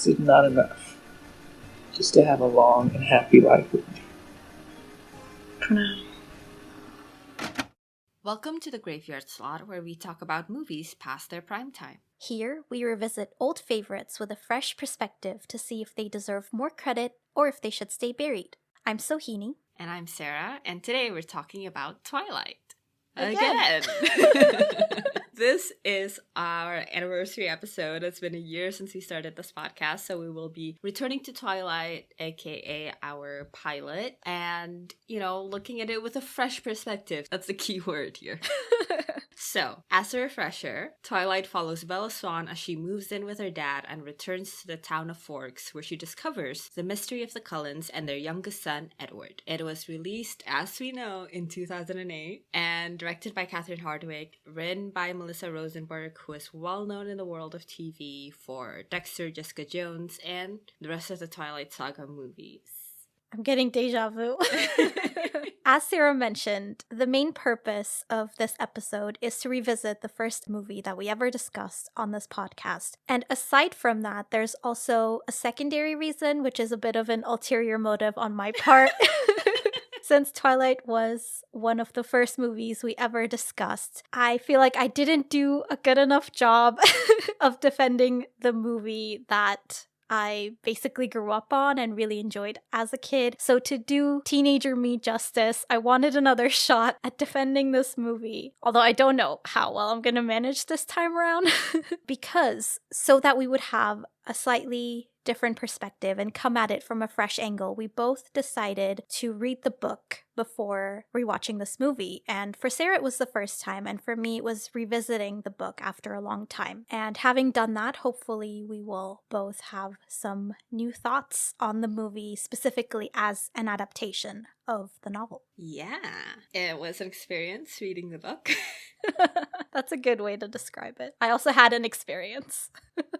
it not enough just to have a long and happy life with me? For now. Welcome to the Graveyard Slot, where we talk about movies past their prime time. Here, we revisit old favorites with a fresh perspective to see if they deserve more credit or if they should stay buried. I'm Sohini. And I'm Sarah, and today we're talking about Twilight. Again. This is our anniversary episode. It's been a year since we started this podcast, so we will be returning to Twilight, aka our pilot, and, looking at it with a fresh perspective. That's the key word here. So, as a refresher, Twilight follows Bella Swan as she moves in with her dad and returns to the town of Forks, where she discovers the mystery of the Cullens and their youngest son, Edward. It was released, as we know, in 2008 and directed by Catherine Hardwicke, written by Melissa Rosenberg, who is well known in the world of TV for Dexter, Jessica Jones, and the rest of the Twilight Saga movies. I'm getting deja vu. As Sarah mentioned, the main purpose of this episode is to revisit the first movie that we ever discussed on this podcast. And aside from that, there's also a secondary reason, which is a bit of an ulterior motive on my part. Since Twilight was one of the first movies we ever discussed, I feel like I didn't do a good enough job of defending the movie that I basically grew up on and really enjoyed as a kid. So to do teenager me justice, I wanted another shot at defending this movie. Although I don't know how well I'm going to manage this time around. Because so that we would have a slightly different perspective and come at it from a fresh angle, we both decided to read the book before rewatching this movie. And for Sarah, it was the first time, and for me, it was revisiting the book after a long time. And having done that, hopefully we will both have some new thoughts on the movie, specifically as an adaptation of the novel. Yeah, it was an experience reading the book. That's a good way to describe it. I also had an experience.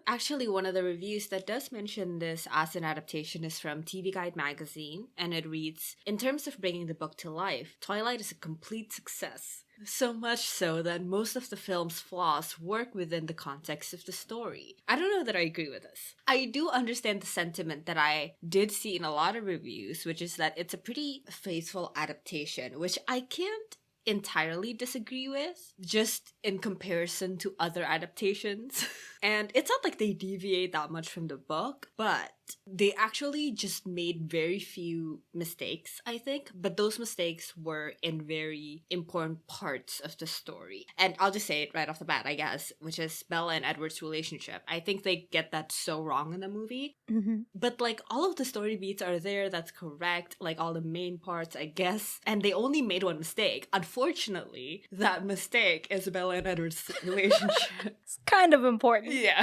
Actually, one of the reviews that does mention this as an adaptation is from TV Guide magazine, and it reads, "In terms of bringing the book to life, Twilight is a complete success. So much so that most of the film's flaws work within the context of the story." I don't know that I agree with this. I do understand the sentiment that I did see in a lot of reviews, which is that it's a pretty faithful adaptation, which I can't entirely disagree with, just in comparison to other adaptations. And it's not like they deviate that much from the book, but they actually just made very few mistakes, I think. But those mistakes were in very important parts of the story. And I'll just say it right off the bat, I guess, which is Bella and Edward's relationship. I think they get that so wrong in the movie. Mm-hmm. But all of the story beats are there, that's correct. All the main parts, I guess. And they only made one mistake. Unfortunately, that mistake is Bella and Edward's relationship. It's kind of important. Yeah.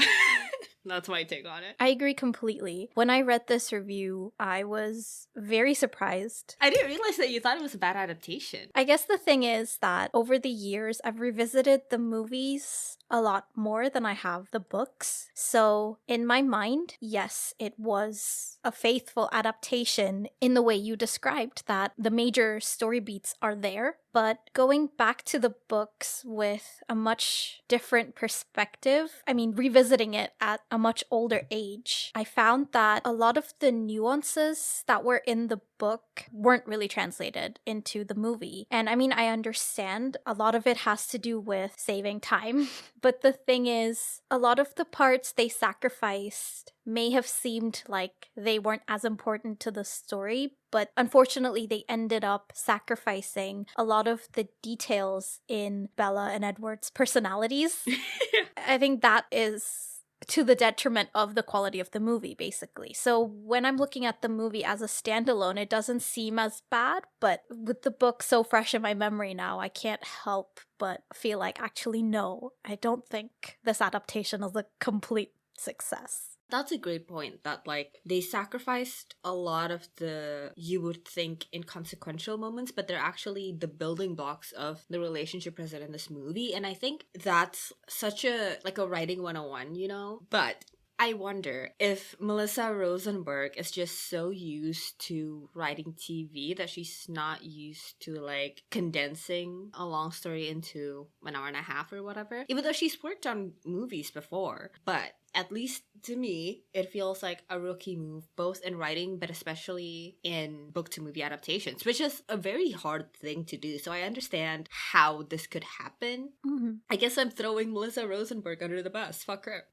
That's my take on it. I agree completely. When I read this review, I was very surprised. I didn't realize that you thought it was a bad adaptation. I guess the thing is that over the years, I've revisited the movies a lot more than I have the books. So in my mind, yes, it was a faithful adaptation in the way you described, that the major story beats are there. But going back to the books with a much different perspective, revisiting it at a much older age, I found that a lot of the nuances that were in the book weren't really translated into the movie. And I understand a lot of it has to do with saving time. But the thing is, a lot of the parts they sacrificed may have seemed like they weren't as important to the story, but unfortunately they ended up sacrificing a lot of the details in Bella and Edward's personalities. I think that is to the detriment of the quality of the movie, basically. So when I'm looking at the movie as a standalone, it doesn't seem as bad, but with the book so fresh in my memory now, I can't help but feel like, actually, no, I don't think this adaptation is a complete success. That's a great point, that they sacrificed a lot of the, you would think, inconsequential moments, but they're actually the building blocks of the relationship present in this movie. And I think that's such a writing 101, But I wonder if Melissa Rosenberg is just so used to writing TV that she's not used to like condensing a long story into an hour and a half or whatever. Even though she's worked on movies before. But at least to me, it feels like a rookie move, both in writing, but especially in book to movie adaptations, which is a very hard thing to do. So I understand how this could happen. Mm-hmm. I guess I'm throwing Melissa Rosenberg under the bus. Fuck her.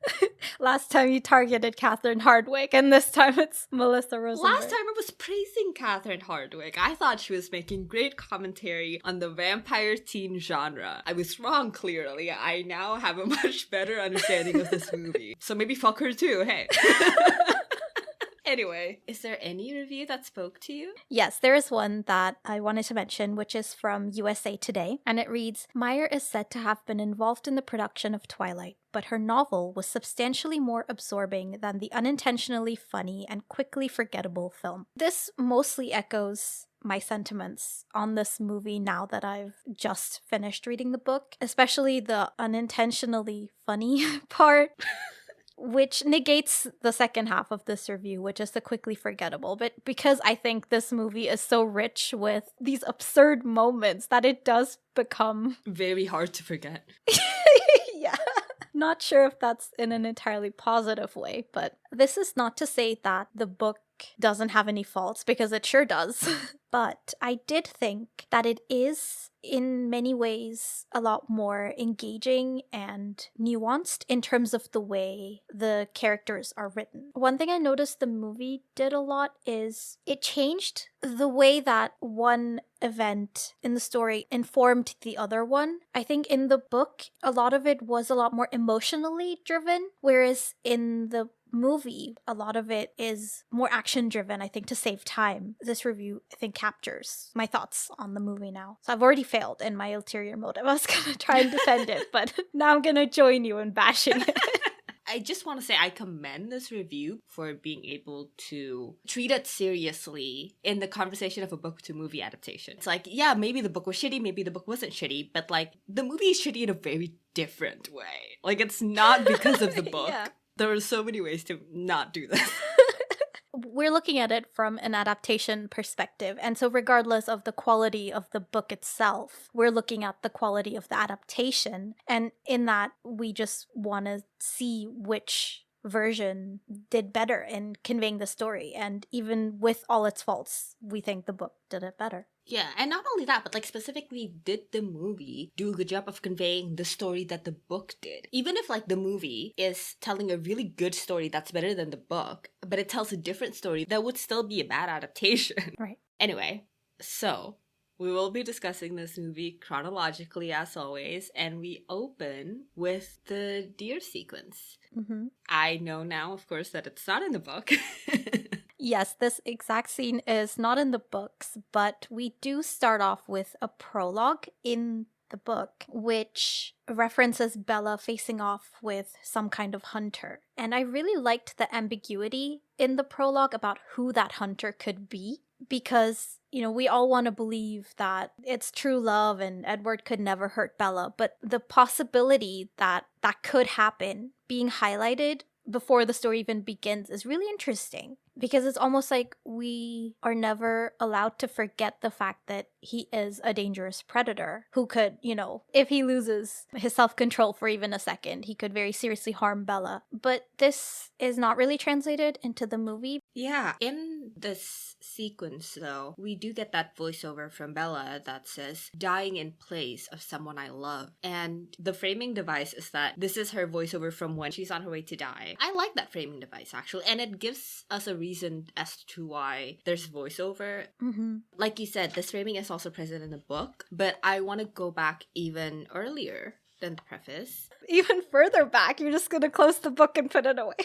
Last time you targeted Catherine Hardwicke, and this time it's Melissa Rosenberg. Last time I was praising Catherine Hardwicke. I thought she was making great commentary on the vampire teen genre. I was wrong, clearly. I now have a much better understanding of this movie. So maybe fuck her too, hey. Anyway, is there any review that spoke to you? Yes, there is one that I wanted to mention, which is from USA Today, and it reads, Meyer is said to have been involved in the production of Twilight, but her novel was substantially more absorbing than the unintentionally funny and quickly forgettable film. This mostly echoes my sentiments on this movie now that I've just finished reading the book, especially the unintentionally funny part. Which negates the second half of this review, which is the quickly forgettable. But because I think this movie is so rich with these absurd moments that it does become very hard to forget. Yeah. Not sure if that's in an entirely positive way, but this is not to say that the book doesn't have any faults, because it sure does. But I did think that it is, in many ways, a lot more engaging and nuanced in terms of the way the characters are written. One thing I noticed the movie did a lot is it changed the way that one event in the story informed the other one. I think in the book, a lot of it was a lot more emotionally driven, whereas in the movie, a lot of it is more action driven, I think, to save time. This review, I think, captures my thoughts on the movie now. So I've already failed in my ulterior motive. I was gonna try and defend it, but now I'm gonna join you in bashing it. I just want to say I commend this review for being able to treat it seriously in the conversation of a book to movie adaptation. It's like, yeah, maybe the book was shitty, maybe the book wasn't shitty, but like the movie is shitty in a very different way. Like it's not because of the book. Yeah. There are so many ways to not do this. We're looking at it from an adaptation perspective. And so regardless of the quality of the book itself, we're looking at the quality of the adaptation. And in that, we just want to see which version did better in conveying the story. And even with all its faults, we think the book did it better. Yeah, and not only that, but like specifically, did the movie do a good job of conveying the story that the book did? Even if like the movie is telling a really good story that's better than the book, but it tells a different story, that would still be a bad adaptation. Right. Anyway, so we will be discussing this movie chronologically as always, and we open with the deer sequence. Mm-hmm. I know now, of course, that it's not in the book. Yes, this exact scene is not in the books, but we do start off with a prologue in the book, which references Bella facing off with some kind of hunter. And I really liked the ambiguity in the prologue about who that hunter could be, because, you know, we all want to believe that it's true love and Edward could never hurt Bella, but the possibility that that could happen being highlighted before the story even begins is really interesting. Because it's almost like we are never allowed to forget the fact that he is a dangerous predator who could, you know, if he loses his self-control for even a second, he could very seriously harm Bella. But this is not really translated into the movie. Yeah, in this sequence, though, we do get that voiceover from Bella that says, dying in place of someone I love. And the framing device is that this is her voiceover from when she's on her way to die. I like that framing device, actually, and it gives us a reason as to why there's voiceover. Mm-hmm. Like you said, this framing is also present in the book, but I want to go back even earlier than the preface. Even further back, you're just gonna close the book and put it away.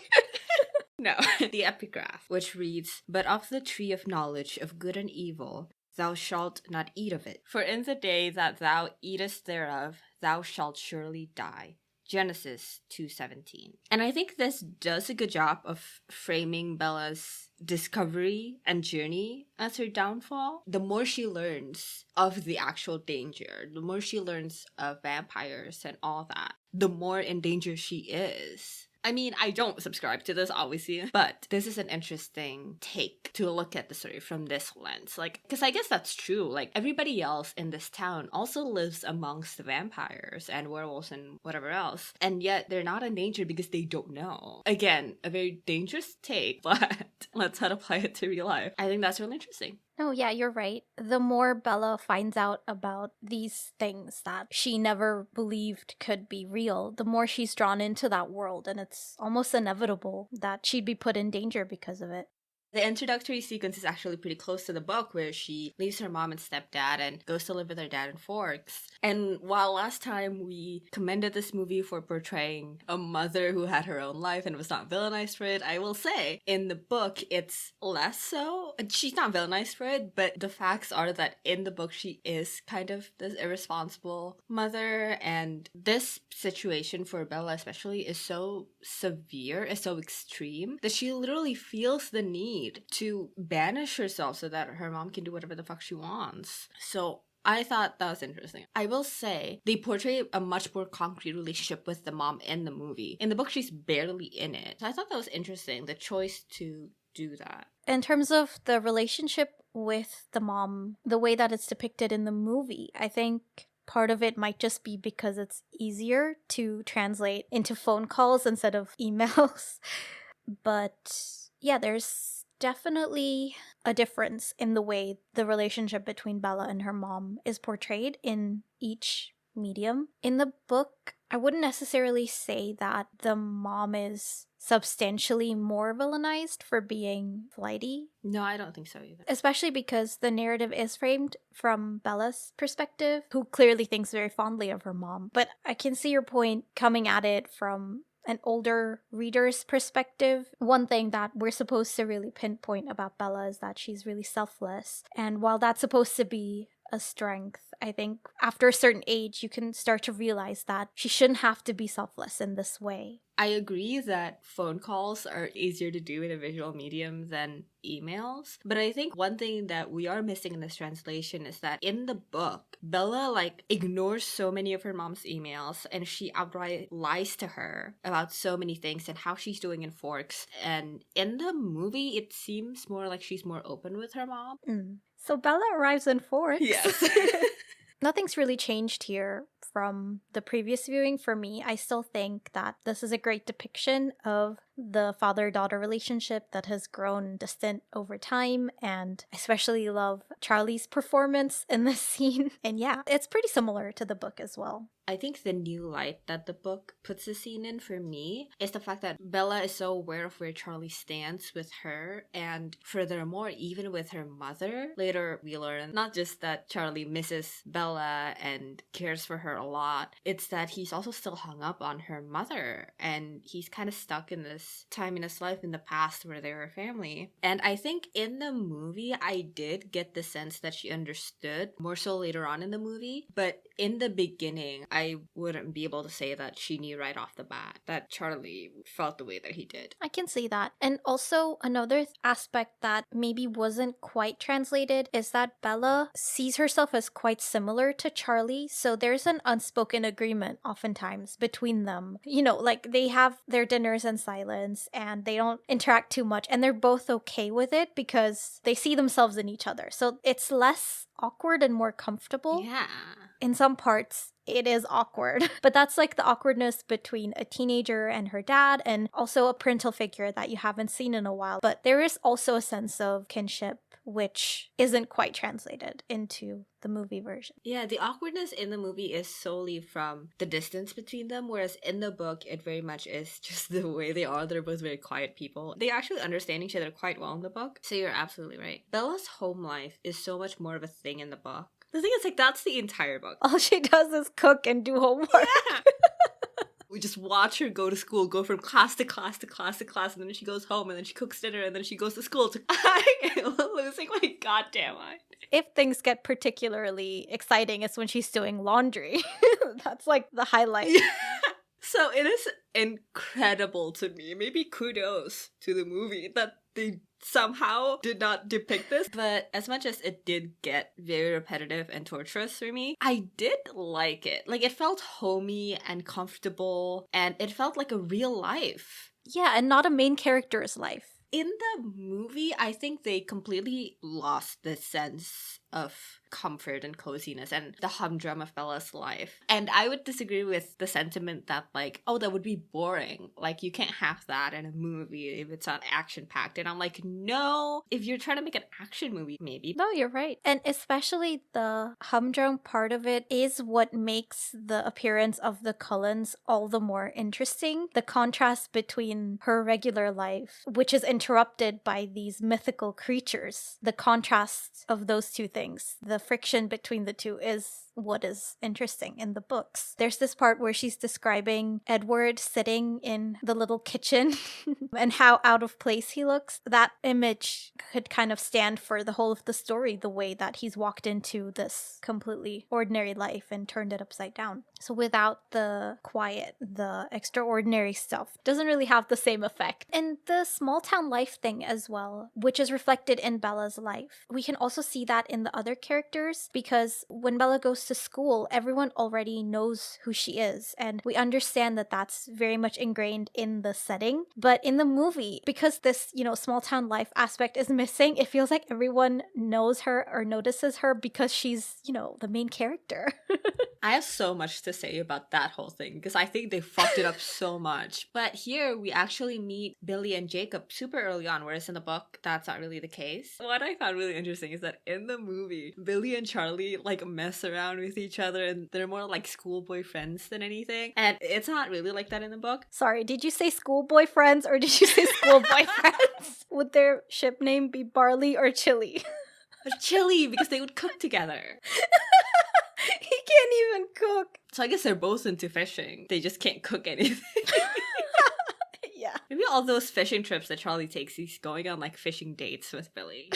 No, the epigraph, which reads, "But of the tree of knowledge of good and evil, thou shalt not eat of it. For in the day that thou eatest thereof, thou shalt surely die." Genesis 2:17. And I think this does a good job of framing Bella's discovery and journey as her downfall. The more she learns of the actual danger, the more she learns of vampires and all that, the more in danger she is. I mean, I don't subscribe to this, obviously, but this is an interesting take to look at the story from this lens. Like, because I guess that's true. Like, everybody else in this town also lives amongst the vampires and werewolves and whatever else. And yet, they're not in danger because they don't know. Again, a very dangerous take, but let's not apply it to real life. I think that's really interesting. No, yeah, you're right. The more Bella finds out about these things that she never believed could be real, the more she's drawn into that world, and it's almost inevitable that she'd be put in danger because of it. The introductory sequence is actually pretty close to the book, where she leaves her mom and stepdad and goes to live with her dad in Forks. And while last time we commended this movie for portraying a mother who had her own life and was not villainized for it, I will say in the book it's less so. She's not villainized for it, but the facts are that in the book she is kind of this irresponsible mother, and this situation for Bella especially is so severe, is so extreme, that she literally feels the need to banish herself so that her mom can do whatever the fuck she wants. So I thought that was interesting. I will say they portray a much more concrete relationship with the mom in the movie. In the book, she's barely in it. So I thought that was interesting, the choice to do that. In terms of the relationship with the mom, the way that it's depicted in the movie, I think part of it might just be because it's easier to translate into phone calls instead of emails. But yeah, there's definitely a difference in the way the relationship between Bella and her mom is portrayed in each medium. In the book, I wouldn't necessarily say that the mom is substantially more villainized for being flighty. No, I don't think so either. Especially because the narrative is framed from Bella's perspective, who clearly thinks very fondly of her mom. But I can see your point coming at it from an older reader's perspective. One thing that we're supposed to really pinpoint about Bella is that she's really selfless. And while that's supposed to be a strength, I think after a certain age, you can start to realize that she shouldn't have to be selfless in this way. I agree that phone calls are easier to do in a visual medium than emails, but I think one thing that we are missing in this translation is that in the book, Bella ignores so many of her mom's emails, and she outright lies to her about so many things and how she's doing in Forks. And in the movie, it seems more like she's more open with her mom. So Bella arrives in Forks. Yes. Nothing's really changed here from the previous viewing for me. I still think that this is a great depiction of the father-daughter relationship that has grown distant over time, and I especially love Charlie's performance in this scene. And yeah, it's pretty similar to the book as well. I think the new light that the book puts the scene in for me is the fact that Bella is so aware of where Charlie stands with her, and furthermore, even with her mother. Later, we learn not just that Charlie misses Bella and cares for her a lot, it's that he's also still hung up on her mother, and he's kind of stuck in this time in his life in the past where they were a family. And I think in the movie, I did get the sense that she understood, more so later on in the movie, but in the beginning, I wouldn't be able to say that she knew right off the bat that Charlie felt the way that he did. I can see that. And also, another aspect that maybe wasn't quite translated is that Bella sees herself as quite similar to Charlie, so there's an unspoken agreement oftentimes between them. You know, they have their dinners in silence and they don't interact too much, and they're both okay with it because they see themselves in each other. So it's less awkward and more comfortable. Yeah. In some parts, it is awkward. But that's the awkwardness between a teenager and her dad, and also a parental figure that you haven't seen in a while. But there is also a sense of kinship, which isn't quite translated into the movie version. Yeah, the awkwardness in the movie is solely from the distance between them, whereas in the book, it very much is just the way they are. They're both very quiet people. They actually understand each other quite well in the book, so you're absolutely right. Bella's home life is so much more of a thing in the book. The thing is, that's the entire book. All she does is cook and do homework. Yeah. We just watch her go to school, go from class to class to class to class, and then she goes home, and then she cooks dinner, and then she goes to school. I am losing my goddamn mind. If things get particularly exciting, it's when she's doing laundry. That's the highlight. Yeah. So it is incredible to me, maybe kudos to the movie, that they somehow did not depict this. But as much as it did get very repetitive and torturous for me, I did like it. Like, it felt homey and comfortable, and it felt like a real life. Yeah, and not a main character's life. In the movie, I think they completely lost the sense of comfort and coziness and the humdrum of Bella's life. And I would disagree with the sentiment that, like, oh, that would be boring. Like, you can't have that in a movie if it's not action-packed. And I'm like, no, if you're trying to make an action movie, maybe. No, you're right. And especially the humdrum part of it is what makes the appearance of the Cullens all the more interesting. The contrast between her regular life, which is interrupted by these mythical creatures. The contrast of those two things, the friction between the two, is what is interesting in the books. There's this part where she's describing Edward sitting in the little kitchen and how out of place he looks. That image could kind of stand for the whole of the story, the way that he's walked into this completely ordinary life and turned it upside down. So without the quiet, the extraordinary stuff doesn't really have the same effect. And the small town life thing as well, which is reflected in Bella's life. We can also see that in the other characters, because when Bella goes to school, everyone already knows who she is, and we understand that that's very much ingrained in the setting. But in the movie, because this, small town life aspect is missing, it feels like everyone knows her or notices her because she's, the main character. I have so much to say about that whole thing because I think they fucked it up so much. But here we actually meet Billy and Jacob super early on, whereas in the book, that's not really the case. What I found really interesting is that in the movie, Billy and Charlie like mess around with each other and they're more like schoolboy friends than anything. And it's not really like that in the book. Sorry, did you say schoolboy friends or did you say schoolboy friends? Would their ship name be Barley or Chili? Chili, because they would cook together. He can't even cook. So I guess they're both into fishing. They just can't cook anything. Yeah. Maybe all those fishing trips that Charlie takes, he's going on like fishing dates with Billy.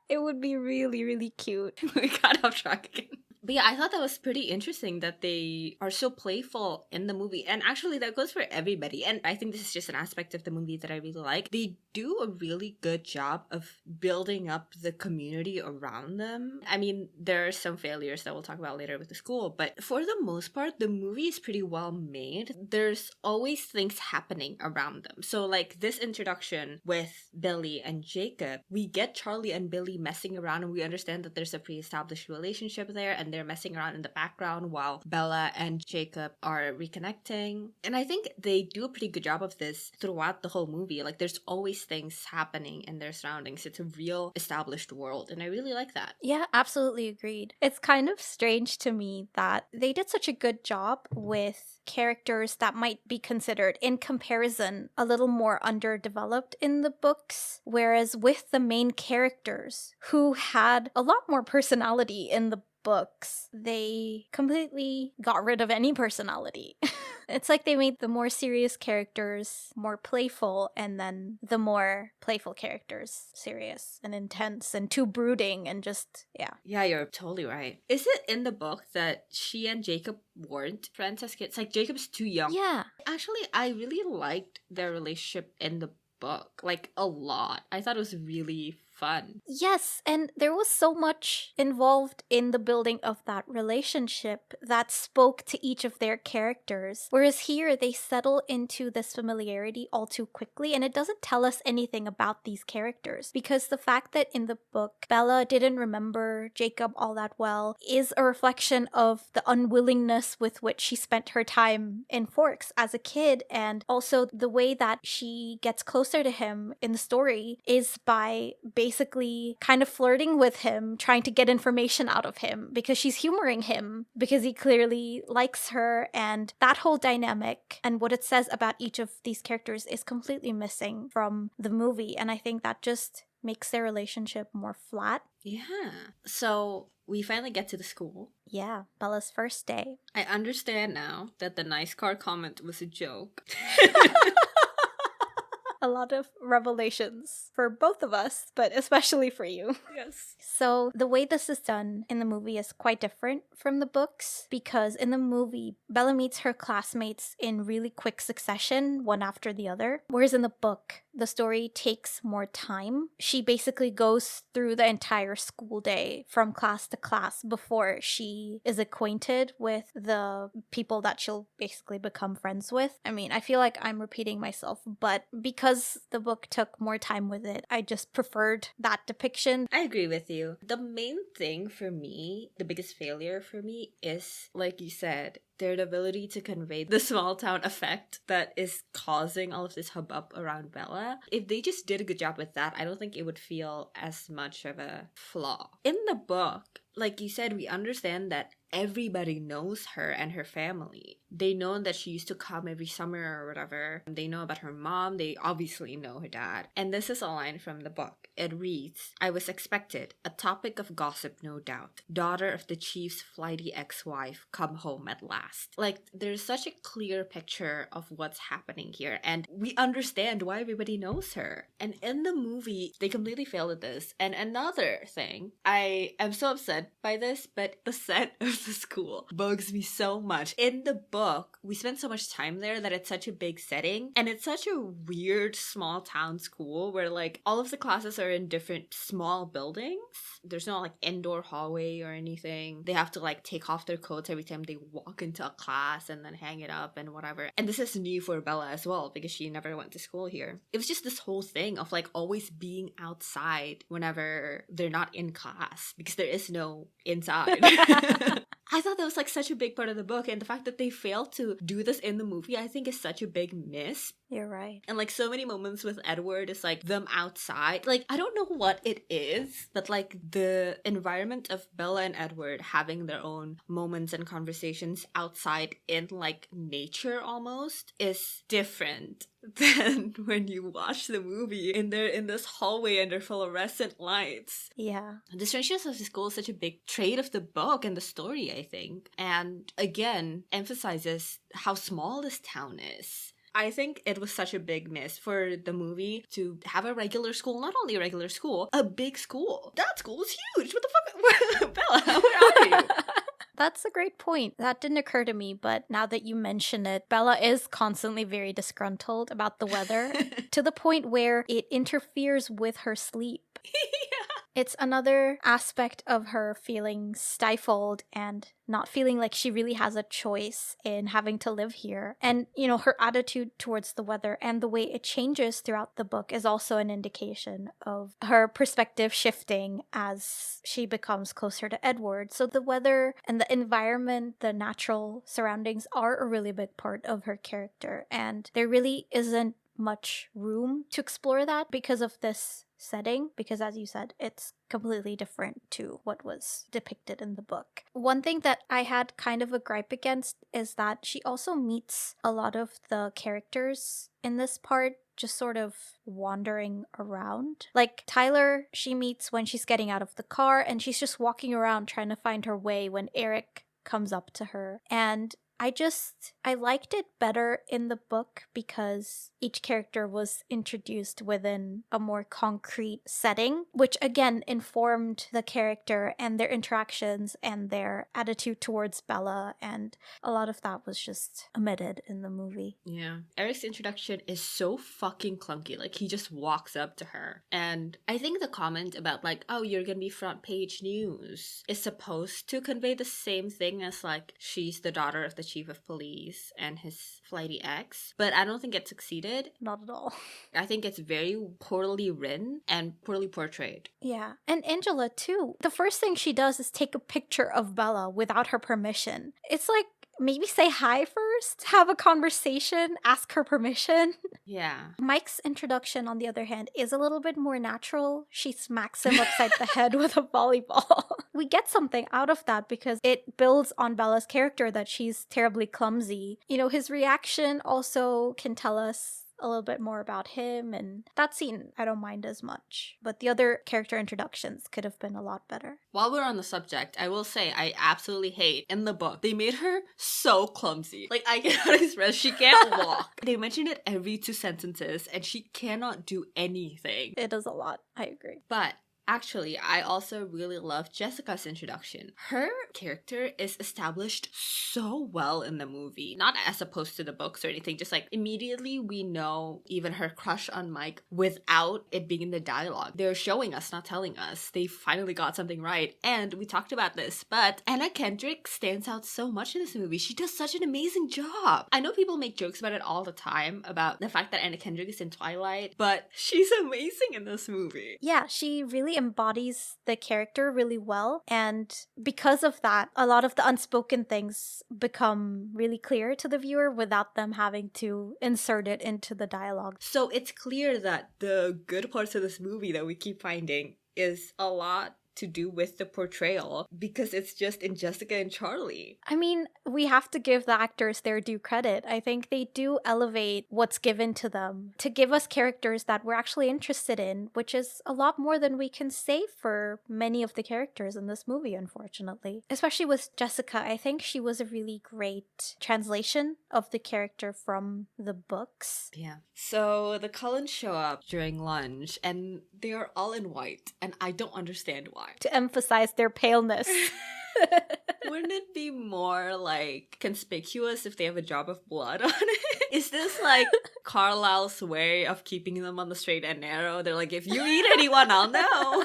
It would be really, really cute. We got off track again. But yeah, I thought that was pretty interesting that they are so playful in the movie. And actually, that goes for everybody. And I think this is just an aspect of the movie that I really like. They do a really good job of building up the community around them. I mean, there are some failures that we'll talk about later with the school. But for the most part, the movie is pretty well made. There's always things happening around them. So like this introduction with Billy and Jacob, we get Charlie and Billy messing around and we understand that there's a pre-established relationship there and they're messing around in the background while Bella and Jacob are reconnecting. And I think they do a pretty good job of this throughout the whole movie. Like there's always things happening in their surroundings. It's a real established world and I really like that. Yeah, absolutely agreed. It's kind of strange to me that they did such a good job with characters that might be considered, in comparison, a little more underdeveloped in the books, whereas with the main characters who had a lot more personality in the books, they completely got rid of any personality. It's like they made the more serious characters more playful, and then the more playful characters serious and intense and too brooding and just, yeah. Yeah, you're totally right. Is it in the book that she and Jacob weren't friends as kids? Like, Jacob's too young. Yeah. Actually, I really liked their relationship in the book, like, a lot. I thought it was really fun. Yes, and there was so much involved in the building of that relationship that spoke to each of their characters. Whereas here, they settle into this familiarity all too quickly, and it doesn't tell us anything about these characters. Because the fact that in the book, Bella didn't remember Jacob all that well is a reflection of the unwillingness with which she spent her time in Forks as a kid, and also the way that she gets closer to him in the story is by basically kind of flirting with him, trying to get information out of him because she's humoring him because he clearly likes her. And that whole dynamic and what it says about each of these characters is completely missing from the movie. And I think that just makes their relationship more flat. Yeah. So we finally get to the school. Yeah, Bella's first day. I understand now that the nice car comment was a joke. A lot of revelations for both of us, but especially for you. Yes. So the way this is done in the movie is quite different from the books, because in the movie, Bella meets her classmates in really quick succession, one after the other. Whereas in the book, the story takes more time. She basically goes through the entire school day from class to class before she is acquainted with the people that she'll basically become friends with. I mean, I feel like I'm repeating myself, but because the book took more time with it, I just preferred that depiction. I agree with you. The main thing for me, the biggest failure for me is, like you said, their ability to convey the small town effect that is causing all of this hubbub around Bella. If they just did a good job with that, I don't think it would feel as much of a flaw. In the book, like you said, we understand that everybody knows her and her family. They know that she used to come every summer or whatever. They know about her mom. They obviously know her dad. And this is a line from the book. It reads, "I was expected, a topic of gossip no doubt. Daughter of the chief's flighty ex-wife, come home at last." Like, there's such a clear picture of what's happening here. And we understand why everybody knows her. And in the movie, they completely failed at this. And another thing, I am so upset by this, but the set of the school bugs me so much. In the book, we spend so much time there that it's such a big setting, and it's such a weird small town school where like all of the classes are in different small buildings. There's no like indoor hallway or anything. They have to like take off their coats every time they walk into a class and then hang it up and whatever. And this is new for Bella as well because she never went to school here. It was just this whole thing of like always being outside whenever they're not in class because there is no inside. I thought that was like such a big part of the book, and the fact that they failed to do this in the movie, I think is such a big miss. You're right. And like so many moments with Edward is like them outside. Like, I don't know what it is, but like the environment of Bella and Edward having their own moments and conversations outside in like nature almost is different than when you watch the movie and they're in this hallway under fluorescent lights. Yeah. The Strangeness of the School is such a big trait of the book and the story, I think. And again, emphasizes how small this town is. I think it was such a big miss for the movie to have a regular school, not only a regular school, a big school. That school is huge. What the fuck? Bella, where are you? That's a great point. That didn't occur to me, but now that you mention it, Bella is constantly very disgruntled about the weather to the point where it interferes with her sleep. Yeah. It's another aspect of her feeling stifled and not feeling like she really has a choice in having to live here. And, you know, her attitude towards the weather and the way it changes throughout the book is also an indication of her perspective shifting as she becomes closer to Edward. So the weather and the environment, the natural surroundings are a really big part of her character. And there really isn't much room to explore that because of this setting, because as you said, it's completely different to what was depicted in the book. One thing that I had kind of a gripe against is that she also meets a lot of the characters in this part just sort of wandering around. Like Tyler, she meets when she's getting out of the car and she's just walking around trying to find her way when Eric comes up to her. And I liked it better in the book because each character was introduced within a more concrete setting, which again informed the character and their interactions and their attitude towards Bella, and a lot of that was just omitted in the movie. Yeah. Eric's introduction is so fucking clunky. Like, he just walks up to her. And I think the comment about, like, oh, you're gonna be front page news is supposed to convey the same thing as, like, she's the daughter of the chief of police and his flighty ex. But I don't think it succeeded. Not at all. I think it's very poorly written and poorly portrayed. Yeah. And Angela, too. The first thing she does is take a picture of Bella without her permission. It's like, maybe say hi first, have a conversation, ask her permission. Yeah. Mike's introduction, on the other hand, is a little bit more natural. She smacks him upside the head with a volleyball. We get something out of that because it builds on Bella's character that she's terribly clumsy. You know, his reaction also can tell us a little bit more about him, and that scene I don't mind as much. But the other character introductions could have been a lot better. While we're on the subject, I will say I absolutely hate in the book, they made her so clumsy. Like, I cannot express, she can't walk. They mention it every 2 sentences and she cannot do anything. It is a lot, I agree. But Actually, I also really love Jessica's introduction. Her character is established so well in the movie, not as opposed to the books or anything, just like immediately we know even her crush on Mike without it being in the dialogue. They're showing us, not telling us. They finally got something right. And we talked about this, but Anna Kendrick stands out so much in this movie. She does such an amazing job. I know people make jokes about it all the time, about the fact that Anna Kendrick is in Twilight, but she's amazing in this movie. Yeah, she really embodies the character really well. And because of that, a lot of the unspoken things become really clear to the viewer without them having to insert it into the dialogue. So it's clear that the good parts of this movie that we keep finding is a lot to do with the portrayal, because it's just in Jessica and Charlie. I mean, we have to give the actors their due credit. I think they do elevate what's given to them to give us characters that we're actually interested in, which is a lot more than we can say for many of the characters in this movie, unfortunately. Especially with Jessica, I think she was a really great translation of the character from the books. Yeah. So the Cullens show up during lunch and they are all in white, and I don't understand why. To emphasize their paleness. Wouldn't it be more like conspicuous if they have a drop of blood on it? Is this like Carlisle's way of keeping them on the straight and narrow? They're like, if you eat anyone, I'll know.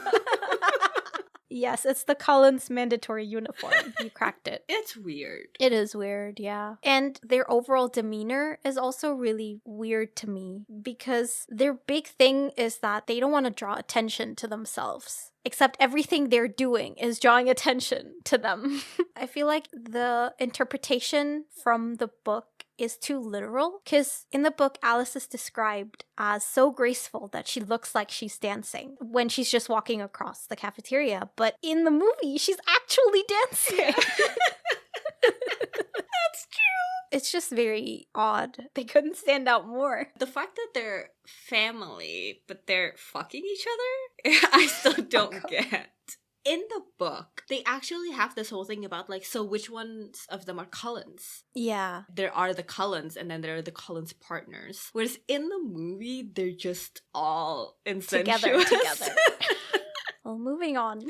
Yes, it's the Cullens mandatory uniform. You cracked it. It's weird. It is weird, yeah. And their overall demeanor is also really weird to me because their big thing is that they don't want to draw attention to themselves. Except everything they're doing is drawing attention to them. I feel like the interpretation from the book is too literal, because in the book, Alice is described as so graceful that she looks like she's dancing when she's just walking across the cafeteria. But in the movie, she's actually dancing. Yeah. That's true. It's just very odd. They couldn't stand out more. The fact that they're family, but they're fucking each other, I still don't get. In the book, they actually have this whole thing about like, so which ones of them are Cullens? Yeah. There are the Cullens, and then there are the Cullens partners. Whereas in the movie, they're just all incestuous. Together. Well, moving on.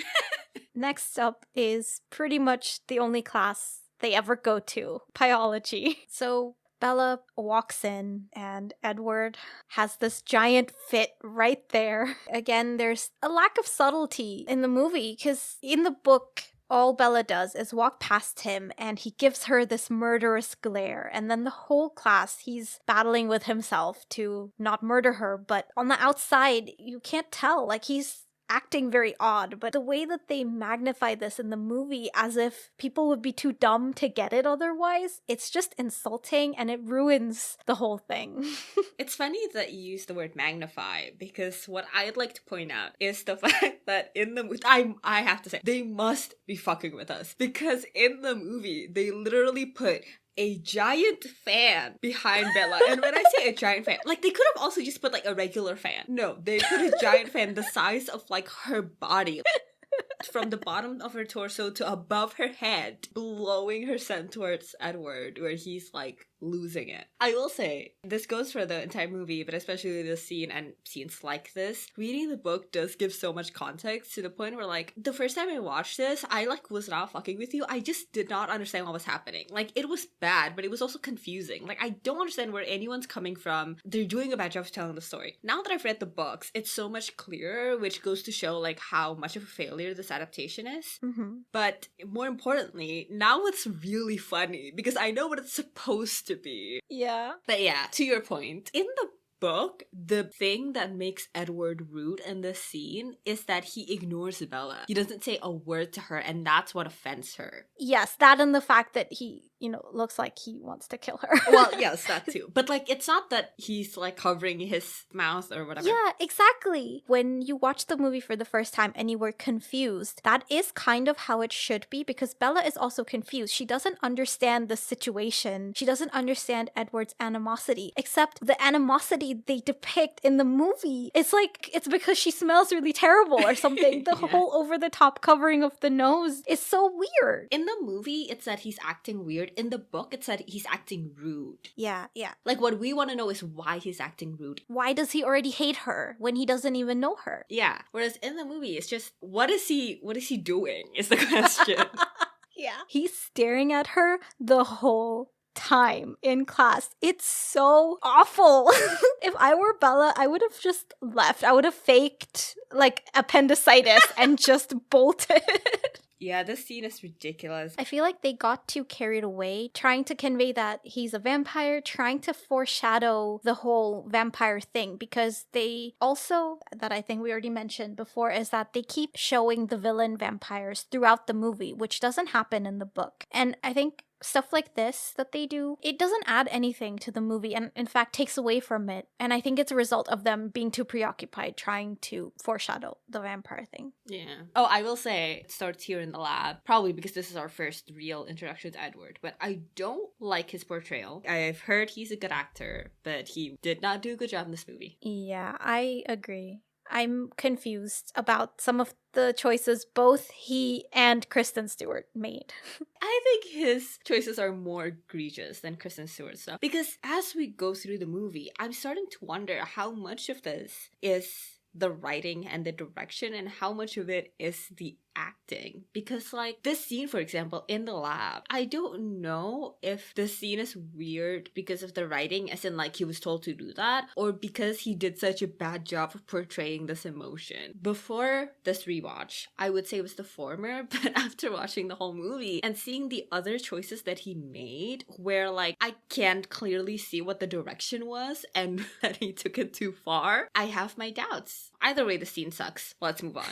Next up is pretty much the only class they ever go to, biology. So Bella walks in and Edward has this giant fit right there. Again, there's a lack of subtlety in the movie because in the book, all Bella does is walk past him and he gives her this murderous glare. And then the whole class, he's battling with himself to not murder her. But on the outside, you can't tell. Like, he's acting very odd, but the way that they magnify this in the movie as if people would be too dumb to get it otherwise, it's just insulting and it ruins the whole thing. It's funny that you use the word magnify, because what I'd like to point out is the fact that in the movie, I have to say, they must be fucking with us, because in the movie, they literally put a giant fan behind Bella. And when I say a giant fan, like, they could have also just put like a regular fan. No, they put a giant fan the size of like her body, from the bottom of her torso to above her head, blowing her scent towards Edward, where he's like losing it. I will say, this goes for the entire movie, but especially this scene and scenes like this, reading the book does give so much context to the point where, like, the first time I watched this, I like was not fucking with you. I just did not understand what was happening. Like, it was bad, but it was also confusing. Like, I don't understand where anyone's coming from. They're doing a bad job of telling the story. Now that I've read the books, it's so much clearer, which goes to show like how much of a failure this adaptation is. Mm-hmm. But more importantly, now it's really funny because I know what it's supposed to be. Yeah. But yeah, to your point, in the book, the thing that makes Edward rude in this scene is that he ignores Bella. He doesn't say a word to her, and that's what offends her. Yes, that and the fact that he, looks like he wants to kill her. Well, yes, that too. But like, it's not that he's like covering his mouth or whatever. Yeah, exactly. When you watch the movie for the first time and you were confused, that is kind of how it should be, because Bella is also confused. She doesn't understand the situation. She doesn't understand Edward's animosity, except the animosity they depict in the movie. It's like, it's because she smells really terrible or something. The Yeah. whole over-the-top covering of the nose is so weird. In the movie, it's that he's acting weird weird. In the book, it said he's acting rude. Yeah, yeah. Like, what we want to know is why he's acting rude. Why does he already hate her when he doesn't even know her? Yeah. Whereas in the movie, it's just, what is he doing is the question. Yeah. He's staring at her the whole time in class. It's so awful. If I were Bella, I would have just left. I would have faked like appendicitis and just bolted. Yeah, this scene is ridiculous. I feel like they got too carried away trying to convey that he's a vampire, trying to foreshadow the whole vampire thing, because they also, that I think we already mentioned before, is that they keep showing the villain vampires throughout the movie, which doesn't happen in the book. And I think stuff like this that they do, it doesn't add anything to the movie and in fact takes away from it. And I think it's a result of them being too preoccupied trying to foreshadow the vampire thing. Yeah. Oh, I will say it starts here in the lab, probably because this is our first real introduction to Edward, but I don't like his portrayal. I've heard he's a good actor, but he did not do a good job in this movie. Yeah, I agree. I'm confused about some of the choices both he and Kristen Stewart made. I think his choices are more egregious than Kristen Stewart's stuff. Because as we go through the movie, I'm starting to wonder how much of this is the writing and the direction and how much of it is the acting. Because like this scene, for example, in the lab, I don't know if the scene is weird because of the writing, as in like he was told to do that, or because he did such a bad job of portraying this emotion. Before this rewatch, I would say it was the former, but after watching the whole movie and seeing the other choices that he made, where like I can't clearly see what the direction was and that he took it too far, I have my doubts. Either way, the scene sucks. Let's move on.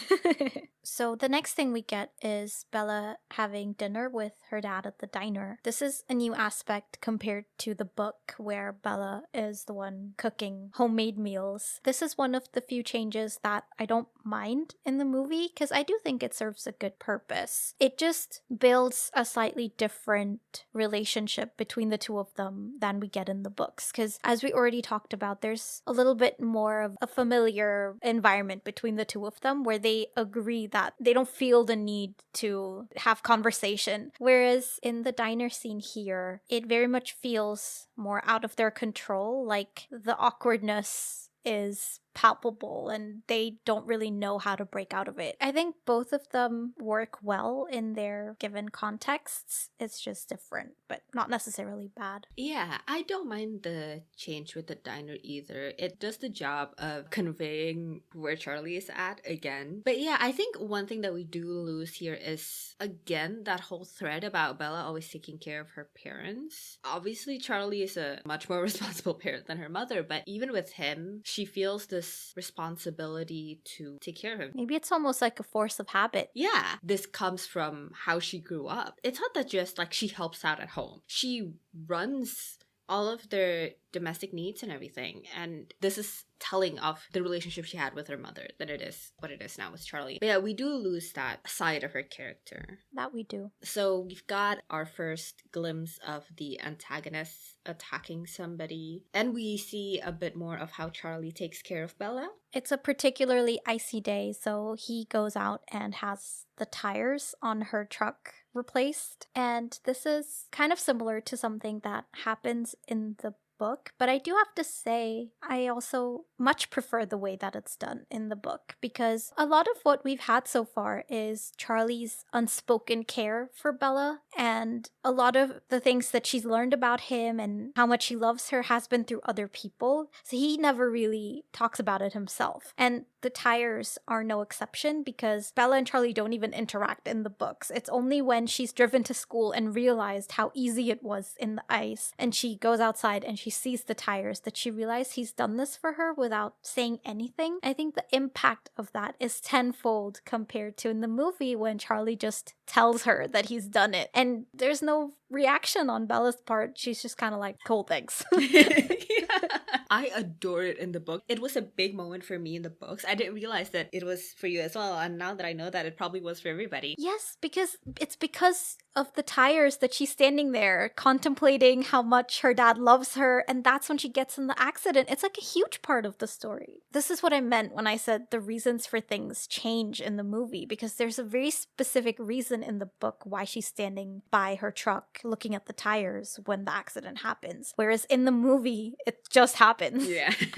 So the next thing we get is Bella having dinner with her dad at the diner. This is a new aspect compared to the book where Bella is the one cooking homemade meals. This is one of the few changes that I don't mind in the movie because I do think it serves a good purpose. It just builds a slightly different relationship between the two of them than we get in the books, because as we already talked about, there's a little bit more of a familiar environment between the two of them where they agree that they don't feel the need to have conversation. Whereas in the diner scene here, it very much feels more out of their control, like the awkwardness is palpable and they don't really know how to break out of it. I think both of them work well in their given contexts. It's just different, but not necessarily bad. Yeah, I don't mind the change with the diner either. It does the job of conveying where Charlie is at again. But yeah, I think one thing that we do lose here is, again, that whole thread about Bella always taking care of her parents. Obviously, Charlie is a much more responsible parent than her mother, but even with him, she feels this responsibility to take care of him. Maybe it's almost like a force of habit. Yeah, this comes from how she grew up. It's not that just like she helps out at home. She runs all of their domestic needs and everything. And this is telling of the relationship she had with her mother than it is what it is now with Charlie. But yeah, we do lose that side of her character. That we do. So we've got our first glimpse of the antagonists attacking somebody. And we see a bit more of how Charlie takes care of Bella. It's a particularly icy day, so he goes out and has the tires on her truck replaced. And this is kind of similar to something that happens in the book, but I do have to say I also much prefer the way that it's done in the book, because a lot of what we've had so far is Charlie's unspoken care for Bella, and a lot of the things that she's learned about him and how much he loves her has been through other people, so he never really talks about it himself. And the tires are no exception, because Bella and Charlie don't even interact in the books. It's only when she's driven to school and realized how easy it was in the ice, and she goes outside and she sees the tires, that she realized he's done this for her without saying anything. I think the impact of that is tenfold compared to in the movie when Charlie just tells her that he's done it. And there's no reaction on Bella's part. She's just kind of like, cool, thanks. I adore it in the book. It was a big moment for me in the books. I didn't realize that it was for you as well. And now that I know that, it probably was for everybody. Yes, because of the tires that she's standing there contemplating how much her dad loves her, and that's when she gets in the accident. It's like a huge part of the story. This is what I meant when I said the reasons for things change in the movie, because there's a very specific reason in the book why she's standing by her truck looking at the tires when the accident happens, whereas in the movie it just happens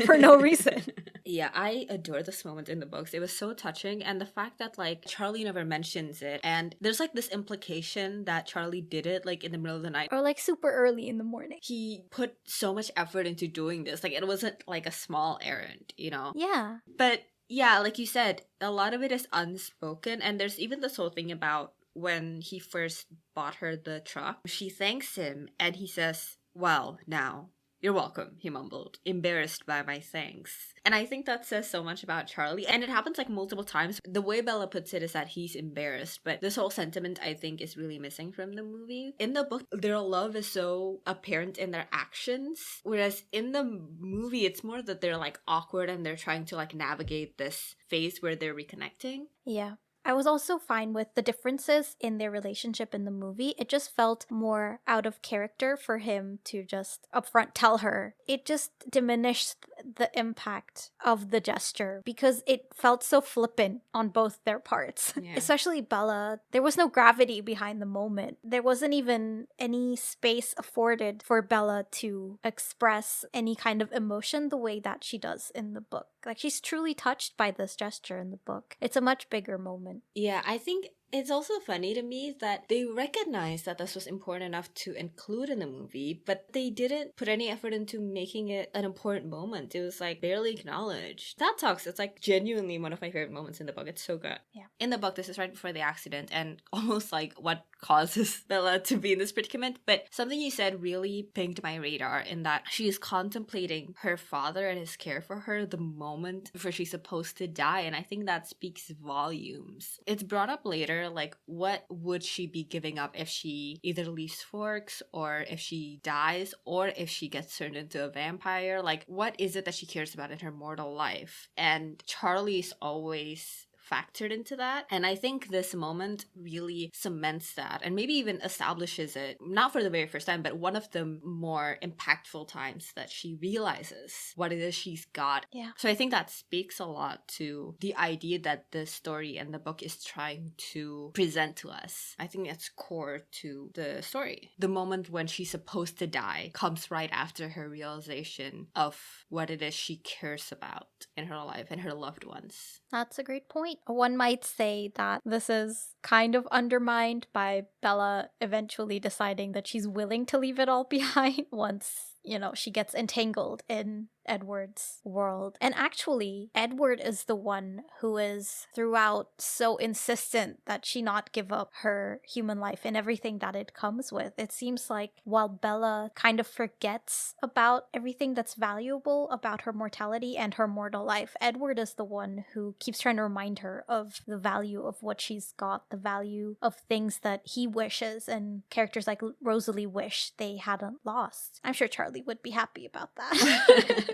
for no reason. Yeah, I adore this moment in the books. It was so touching, and the fact that like Charlie never mentions it, and there's like this implication that Charlie did it like in the middle of the night or like super early in the morning. He put so much effort into doing this. Like it wasn't like a small errand, you know? Yeah. But yeah, like you said, a lot of it is unspoken, and there's even this whole thing about when he first bought her the truck. She thanks him and he says, "Well, now you're welcome," he mumbled, embarrassed by my thanks. And I think that says so much about Charlie. And it happens like multiple times. The way Bella puts it is that he's embarrassed, but this whole sentiment I think is really missing from the movie. In the book, their love is so apparent in their actions, whereas in the movie, it's more that they're like awkward and they're trying to like navigate this phase where they're reconnecting. Yeah. I was also fine with the differences in their relationship in the movie. It just felt more out of character for him to just upfront tell her. It just diminished the impact of the gesture because it felt so flippant on both their parts. Yeah. Especially Bella. There was no gravity behind the moment. There wasn't even any space afforded for Bella to express any kind of emotion the way that she does in the book. Like, she's truly touched by this gesture in the book. It's a much bigger moment. Yeah, I think it's also funny to me that they recognized that this was important enough to include in the movie, but they didn't put any effort into making it an important moment. It was like barely acknowledged. That sucks. It's like genuinely one of my favorite moments in the book. It's so good. Yeah. In the book, this is right before the accident and almost like what causes Bella to be in this predicament. But something you said really pinged my radar in that she is contemplating her father and his care for her the moment before she's supposed to die. And I think that speaks volumes. It's brought up later, like what would she be giving up if she either leaves Forks or if she dies or if she gets turned into a vampire? Like what is it that she cares about in her mortal life? And Charlie's always factored into that, and I think this moment really cements that and maybe even establishes it, not for the very first time, but one of the more impactful times that she realizes what it is she's got. Yeah. So I think that speaks a lot to the idea that the story and the book is trying to present to us. I think that's core to the story. The moment when she's supposed to die comes right after her realization of what it is she cares about in her life and her loved ones. That's a great point. One might say that this is kind of undermined by Bella eventually deciding that she's willing to leave it all behind once, you know, she gets entangled in Edward's world. And actually, Edward is the one who is throughout so insistent that she not give up her human life and everything that it comes with. It seems like while Bella kind of forgets about everything that's valuable about her mortality and her mortal life, Edward is the one who keeps trying to remind her of the value of what she's got, the value of things that he wishes and characters like Rosalie wish they hadn't lost. I'm sure Charlie would be happy about that.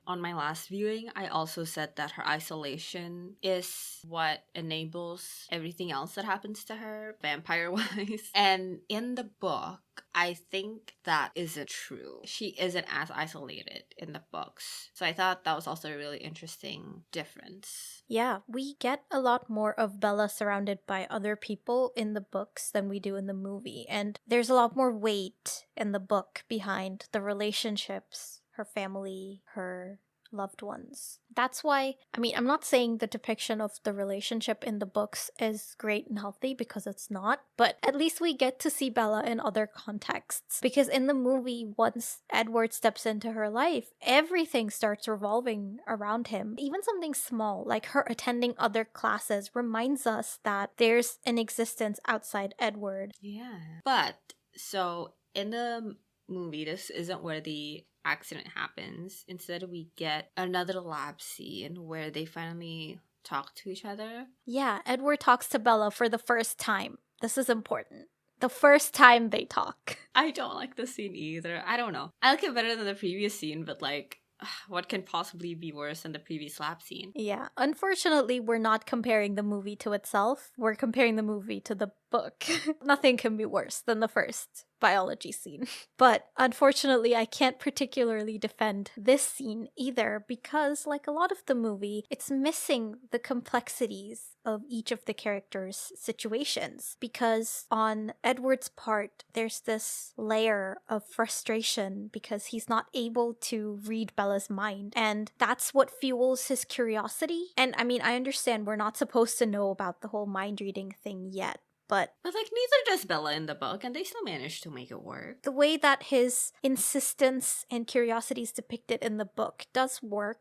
On my last viewing, I also said that her isolation is what enables everything else that happens to her, vampire-wise. And in the book, I think that isn't true. She isn't as isolated in the books. So I thought that was also a really interesting difference. Yeah, we get a lot more of Bella surrounded by other people in the books than we do in the movie. And there's a lot more weight in the book behind the relationships, her family, her loved ones. That's why, I mean, I'm not saying the depiction of the relationship in the books is great and healthy, because it's not, but at least we get to see Bella in other contexts. Because in the movie, once Edward steps into her life, everything starts revolving around him. Even something small, like her attending other classes, reminds us that there's an existence outside Edward. Yeah. But, so, in the movie, this isn't where the accident happens. Instead, we get another lab scene where they finally talk to each other. Yeah, Edward talks to Bella for the first time. This is important. The first time they talk. I don't like the scene either. I don't know. I like it better than the previous scene, but like, what can possibly be worse than the previous lab scene? Yeah, unfortunately, we're not comparing the movie to itself. We're comparing the movie to the book. Nothing can be worse than the first biology scene. But unfortunately, I can't particularly defend this scene either because, like a lot of the movie, it's missing the complexities of each of the characters' situations. Because on Edward's part, there's this layer of frustration because he's not able to read Bella's mind. And that's what fuels his curiosity. And I mean, I understand we're not supposed to know about the whole mind reading thing yet. But like, neither does Bella in the book, and they still managed to make it work. The way that his insistence and curiosity is depicted in the book does work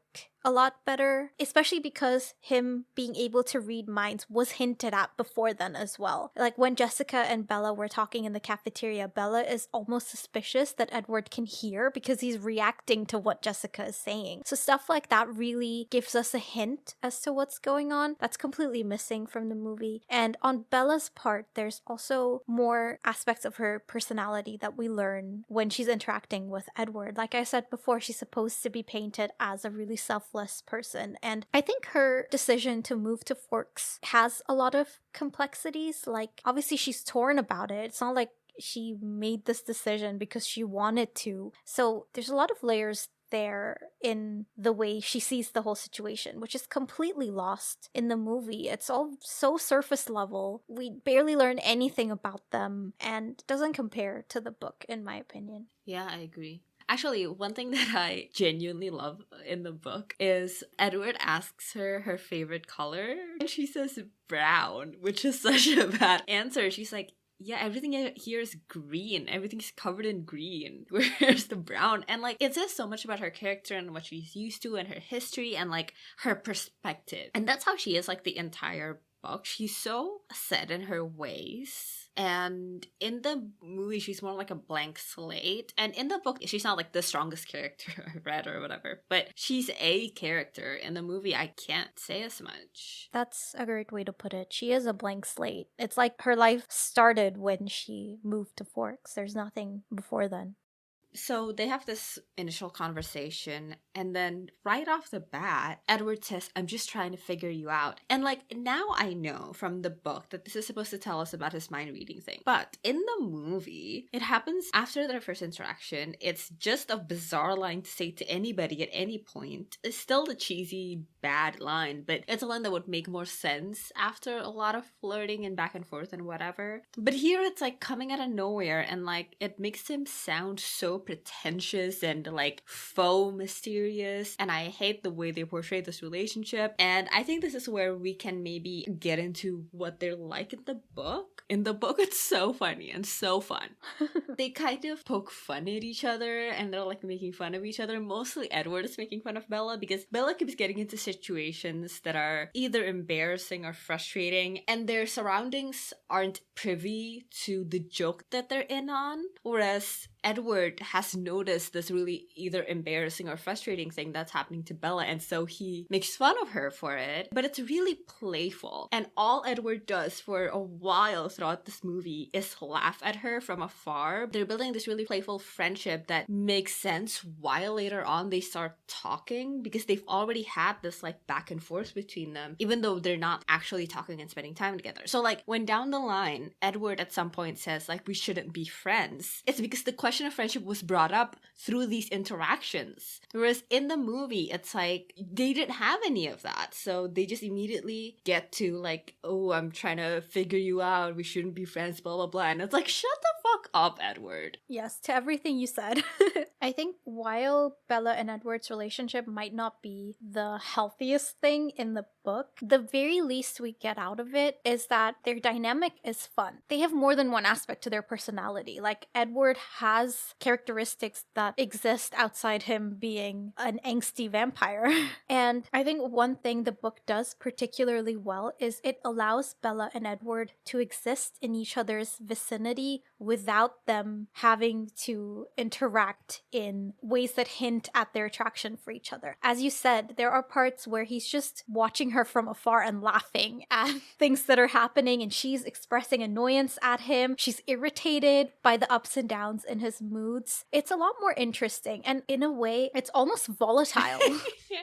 a lot better, especially because him being able to read minds was hinted at before then as well. Like when Jessica and Bella were talking in the cafeteria, Bella is almost suspicious that Edward can hear because he's reacting to what Jessica is saying. So stuff like that really gives us a hint as to what's going on. That's completely missing from the movie. And on Bella's part, there's also more aspects of her personality that we learn when she's interacting with Edward. Like I said before, she's supposed to be painted as a really selfless person, and I think her decision to move to Forks has a lot of complexities. Like, obviously she's torn about it. It's not like she made this decision because she wanted to. So there's a lot of layers there in the way she sees the whole situation, which is completely lost in the movie. It's all so surface level. We barely learn anything about them, and doesn't compare to the book, in my opinion. Yeah, I agree. Actually, one thing that I genuinely love in the book is Edward asks her favorite color, and she says brown, which is such a bad answer. She's like, yeah, everything here is green. Everything's covered in green. Where's the brown? And like, it says so much about her character and what she's used to and her history and like her perspective. And that's how she is like the entire book. She's so set in her ways. And in the movie, she's more like a blank slate. And in the book, she's not like the strongest character I've read or whatever. But she's a character. In the movie, I can't say as much. That's a great way to put it. She is a blank slate. It's like her life started when she moved to Forks. There's nothing before then. So they have this initial conversation, and then right off the bat, Edward says, I'm just trying to figure you out. And like, now I know from the book that this is supposed to tell us about his mind reading thing. But in the movie, it happens after their first interaction. It's just a bizarre line to say to anybody at any point. It's still the cheesy, bad line, but it's a line that would make more sense after a lot of flirting and back and forth and whatever. But here it's like coming out of nowhere, and like, it makes him sound so pretentious and like faux mysterious, and I hate the way they portray this relationship. And I think this is where we can maybe get into what they're like in the book. In the book, it's so funny and so fun. They kind of poke fun at each other, and they're like making fun of each other. Mostly Edward is making fun of Bella because Bella keeps getting into situations that are either embarrassing or frustrating, and their surroundings aren't privy to the joke that they're in on, whereas Edward has noticed this really either embarrassing or frustrating thing that's happening to Bella, and so he makes fun of her for it, but it's really playful. And all Edward does for a while throughout this movie is laugh at her from afar. They're building this really playful friendship that makes sense while later on they start talking, because they've already had this like back and forth between them, even though they're not actually talking and spending time together. So like, when down the line, Edward at some point says like, we shouldn't be friends, it's because the question of friendship was brought up through these interactions. Whereas in the movie, it's like they didn't have any of that. So they just immediately get to like, oh, I'm trying to figure you out. We shouldn't be friends, blah, blah, blah. And it's like, shut the fuck up, Edward. Yes, to everything you said. I think while Bella and Edward's relationship might not be the healthiest thing in the book, the very least we get out of it is that their dynamic is fun. They have more than one aspect to their personality. Like, Edward has characteristics that exist outside him being an angsty vampire. And I think one thing the book does particularly well is it allows Bella and Edward to exist in each other's vicinity without them having to interact in ways that hint at their attraction for each other. As you said, there are parts where he's just watching her her from afar and laughing at things that are happening, and she's expressing annoyance at him. She's irritated by the ups and downs in his moods. It's a lot more interesting, and in a way, it's almost volatile.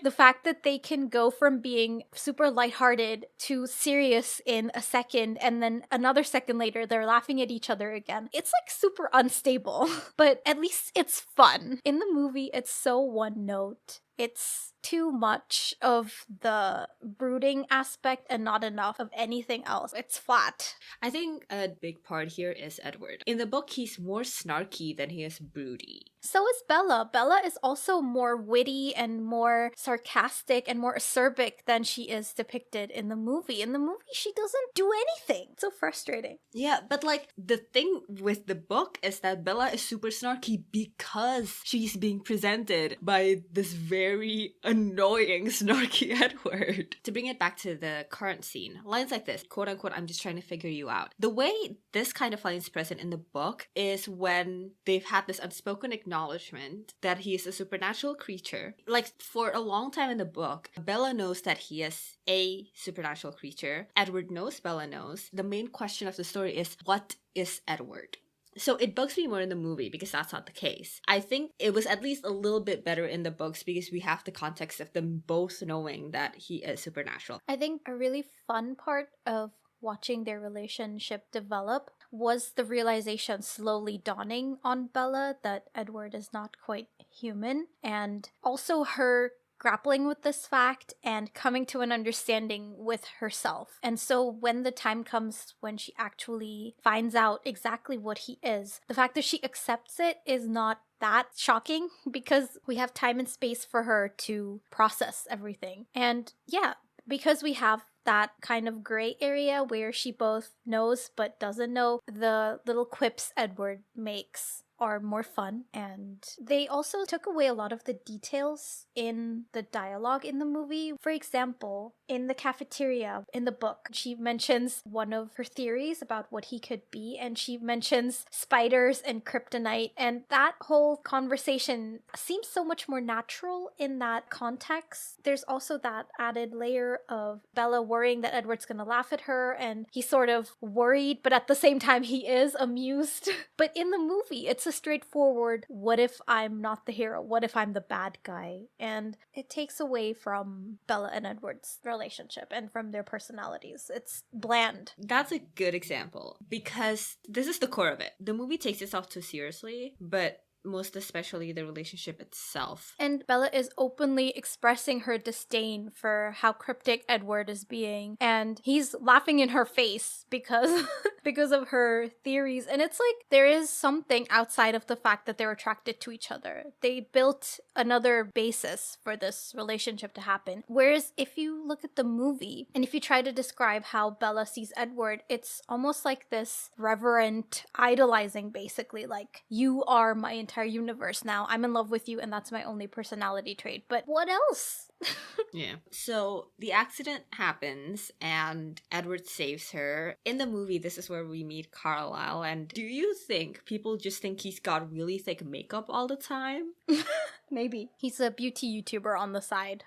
The fact that they can go from being super lighthearted to serious in a second, and then another second later, they're laughing at each other again. It's like super unstable, but at least it's fun. In the movie, it's so one note. It's too much of the brooding aspect and not enough of anything else. It's flat. I think a big part here is Edward. In the book, he's more snarky than he is broody. So is Bella. Bella is also more witty and more sarcastic and more acerbic than she is depicted in the movie. In the movie, she doesn't do anything. It's so frustrating. Yeah, but like the thing with the book is that Bella is super snarky because she's being presented by this very annoying, snarky Edward. To bring it back to the current scene, lines like this, quote unquote, I'm just trying to figure you out. The way this kind of line is present in the book is when they've had this unspoken acknowledgement that he is a supernatural creature. Like, for a long time in the book, Bella knows that he is a supernatural creature. Edward knows Bella knows. The main question of the story is, what is Edward? So it bugs me more in the movie because that's not the case. I think it was at least a little bit better in the books because we have the context of them both knowing that he is supernatural. I think a really fun part of watching their relationship develop was the realization slowly dawning on Bella that Edward is not quite human, and also her grappling with this fact and coming to an understanding with herself. And so when the time comes when she actually finds out exactly what he is, the fact that she accepts it is not that shocking because we have time and space for her to process everything. And yeah, because we have that kind of gray area where she both knows but doesn't know, the little quips Edward makes are more fun, and they also took away a lot of the details in the dialogue in the movie. For example, in the cafeteria in the book, she mentions one of her theories about what he could be, and she mentions spiders and kryptonite, and that whole conversation seems so much more natural in that context. There's also that added layer of Bella worrying that Edward's gonna laugh at her, and he's sort of worried, but at the same time he is amused. But in the movie, it's a straightforward, what if I'm not the hero? What if I'm the bad guy? And it takes away from Bella and Edward's relationship and from their personalities. It's bland. That's a good example because this is the core of it. The movie takes itself too seriously, but most especially the relationship itself. And Bella is openly expressing her disdain for how cryptic Edward is being, and he's laughing in her face because because of her theories. And it's like there is something outside of the fact that they're attracted to each other. They built another basis for this relationship to happen. Whereas if you look at the movie and if you try to describe how Bella sees Edward, it's almost like this reverent idolizing, basically, like, you are my entire universe now. I'm in love with you and that's my only personality trait. But what else? Yeah. So the accident happens and Edward saves her. In the movie, this is where we meet Carlisle. And do you think people just think he's got really thick makeup all the time? Maybe. He's a beauty YouTuber on the side.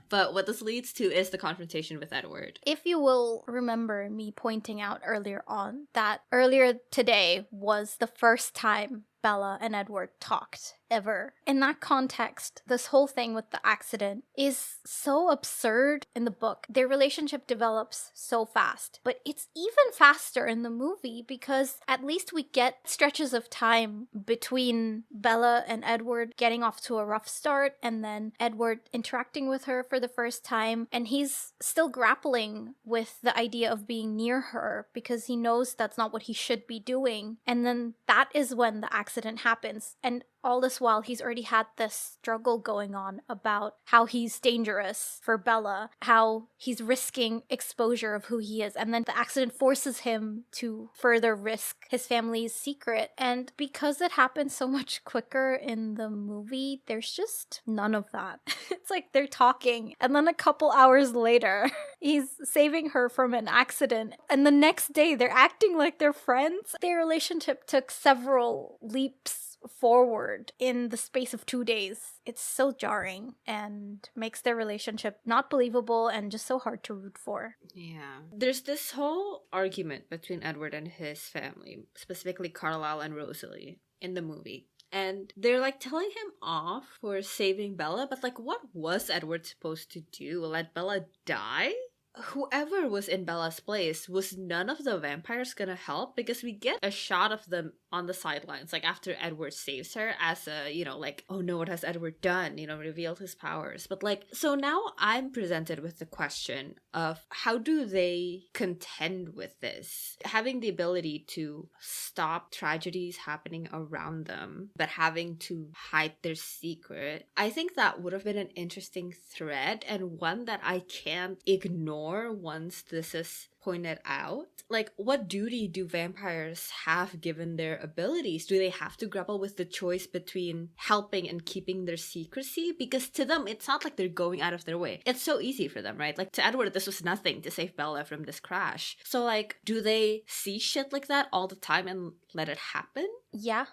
But what this leads to is the confrontation with Edward. If you will remember me pointing out earlier on that earlier today was the first time Bella and Edward talked ever. In that context, this whole thing with the accident is so absurd in the book. Their relationship develops so fast, but it's even faster in the movie because at least we get stretches of time between Bella and Edward getting off to a rough start and then Edward interacting with her for the first time, and he's still grappling with the idea of being near her because he knows that's not what he should be doing. And then that is when the accident happens, and all this while he's already had this struggle going on about how he's dangerous for Bella, how he's risking exposure of who he is, and then the accident forces him to further risk his family's secret. And because it happens so much quicker in the movie, there's just none of that. It's like they're talking and then a couple hours later he's saving her from an accident, and the next day they're acting like they're friends. Their relationship took several leaps forward in the space of 2 days. It's so jarring and makes their relationship not believable and just so hard to root for. Yeah. There's this whole argument between Edward and his family, specifically Carlisle and Rosalie, in the movie. And they're like telling him off for saving Bella, but like, what was Edward supposed to do? Let Bella die? Whoever was in Bella's place, was none of the vampires gonna help? Because we get a shot of them on the sidelines, like after Edward saves her, as a, like, oh no, what has Edward done? Revealed his powers. But like, so now I'm presented with the question of how do they contend with this? Having the ability to stop tragedies happening around them, but having to hide their secret. I think that would have been an interesting thread, and one that I can't ignore once this is pointed out. Like, what duty do vampires have given their abilities? Do they have to grapple with the choice between helping and keeping their secrecy? Because to them, it's not like they're going out of their way. It's so easy for them, right? Like, to Edward, this was nothing to save Bella from this crash. So, like, do they see shit like that all the time and let it happen? Yeah.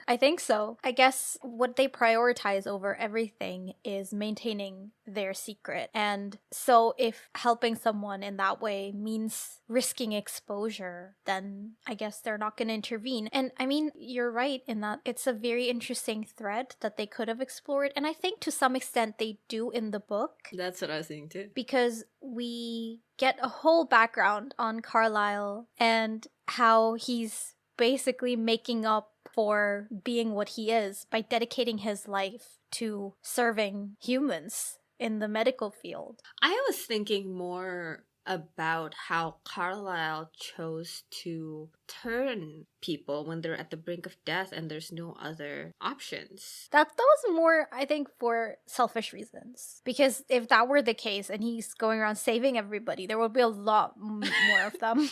I think so. I guess what they prioritize over everything is maintaining their secret. And so if helping someone in that way means risking exposure, then I guess they're not going to intervene. And I mean, you're right in that it's a very interesting thread that they could have explored. And I think to some extent they do in the book. That's what I was thinking too. Because we get a whole background on Carlisle and how he's basically making up for being what he is by dedicating his life to serving humans in the medical field. I was thinking more about how Carlisle chose to turn people when they're at the brink of death and there's no other options. That was more, I think, for selfish reasons. Because if that were the case and he's going around saving everybody, there would be a lot more of them.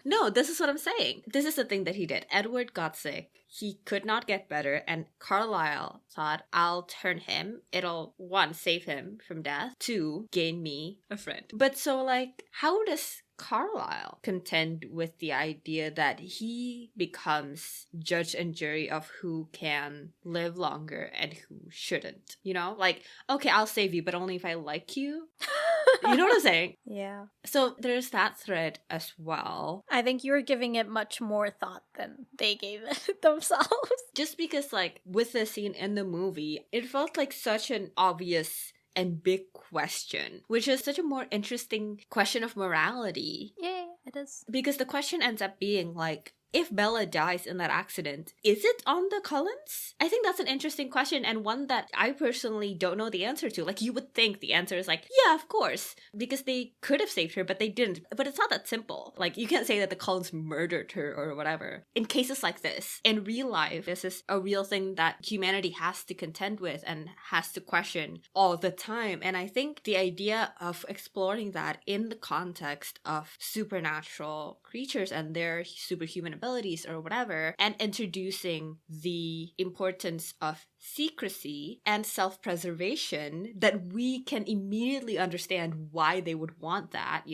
No, this is what I'm saying. This is the thing that he did. Edward got sick. He could not get better, and Carlisle thought, I'll turn him. It'll, 1, save him from death, 2, gain me a friend. But so, like, how does Carlisle contend with the idea that he becomes judge and jury of who can live longer and who shouldn't? Like, okay, I'll save you, but only if I like you. You know what I'm saying? Yeah. So there's that thread as well. I think you're giving it much more thought than they gave it themselves. Just because, like, with the scene in the movie, it felt like such an obvious and big question, which is such a more interesting question of morality. Yeah, it is. Because the question ends up being like, if Bella dies in that accident, is it on the Cullens? I think that's an interesting question, and one that I personally don't know the answer to. Like, you would think the answer is like, yeah, of course, because they could have saved her, but they didn't. But it's not that simple. Like, you can't say that the Cullens murdered her or whatever. In cases like this, in real life, this is a real thing that humanity has to contend with and has to question all the time. And I think the idea of exploring that in the context of supernatural creatures and their superhuman abilities or whatever, and introducing the importance of secrecy and self-preservation, that we can immediately understand why they would want that,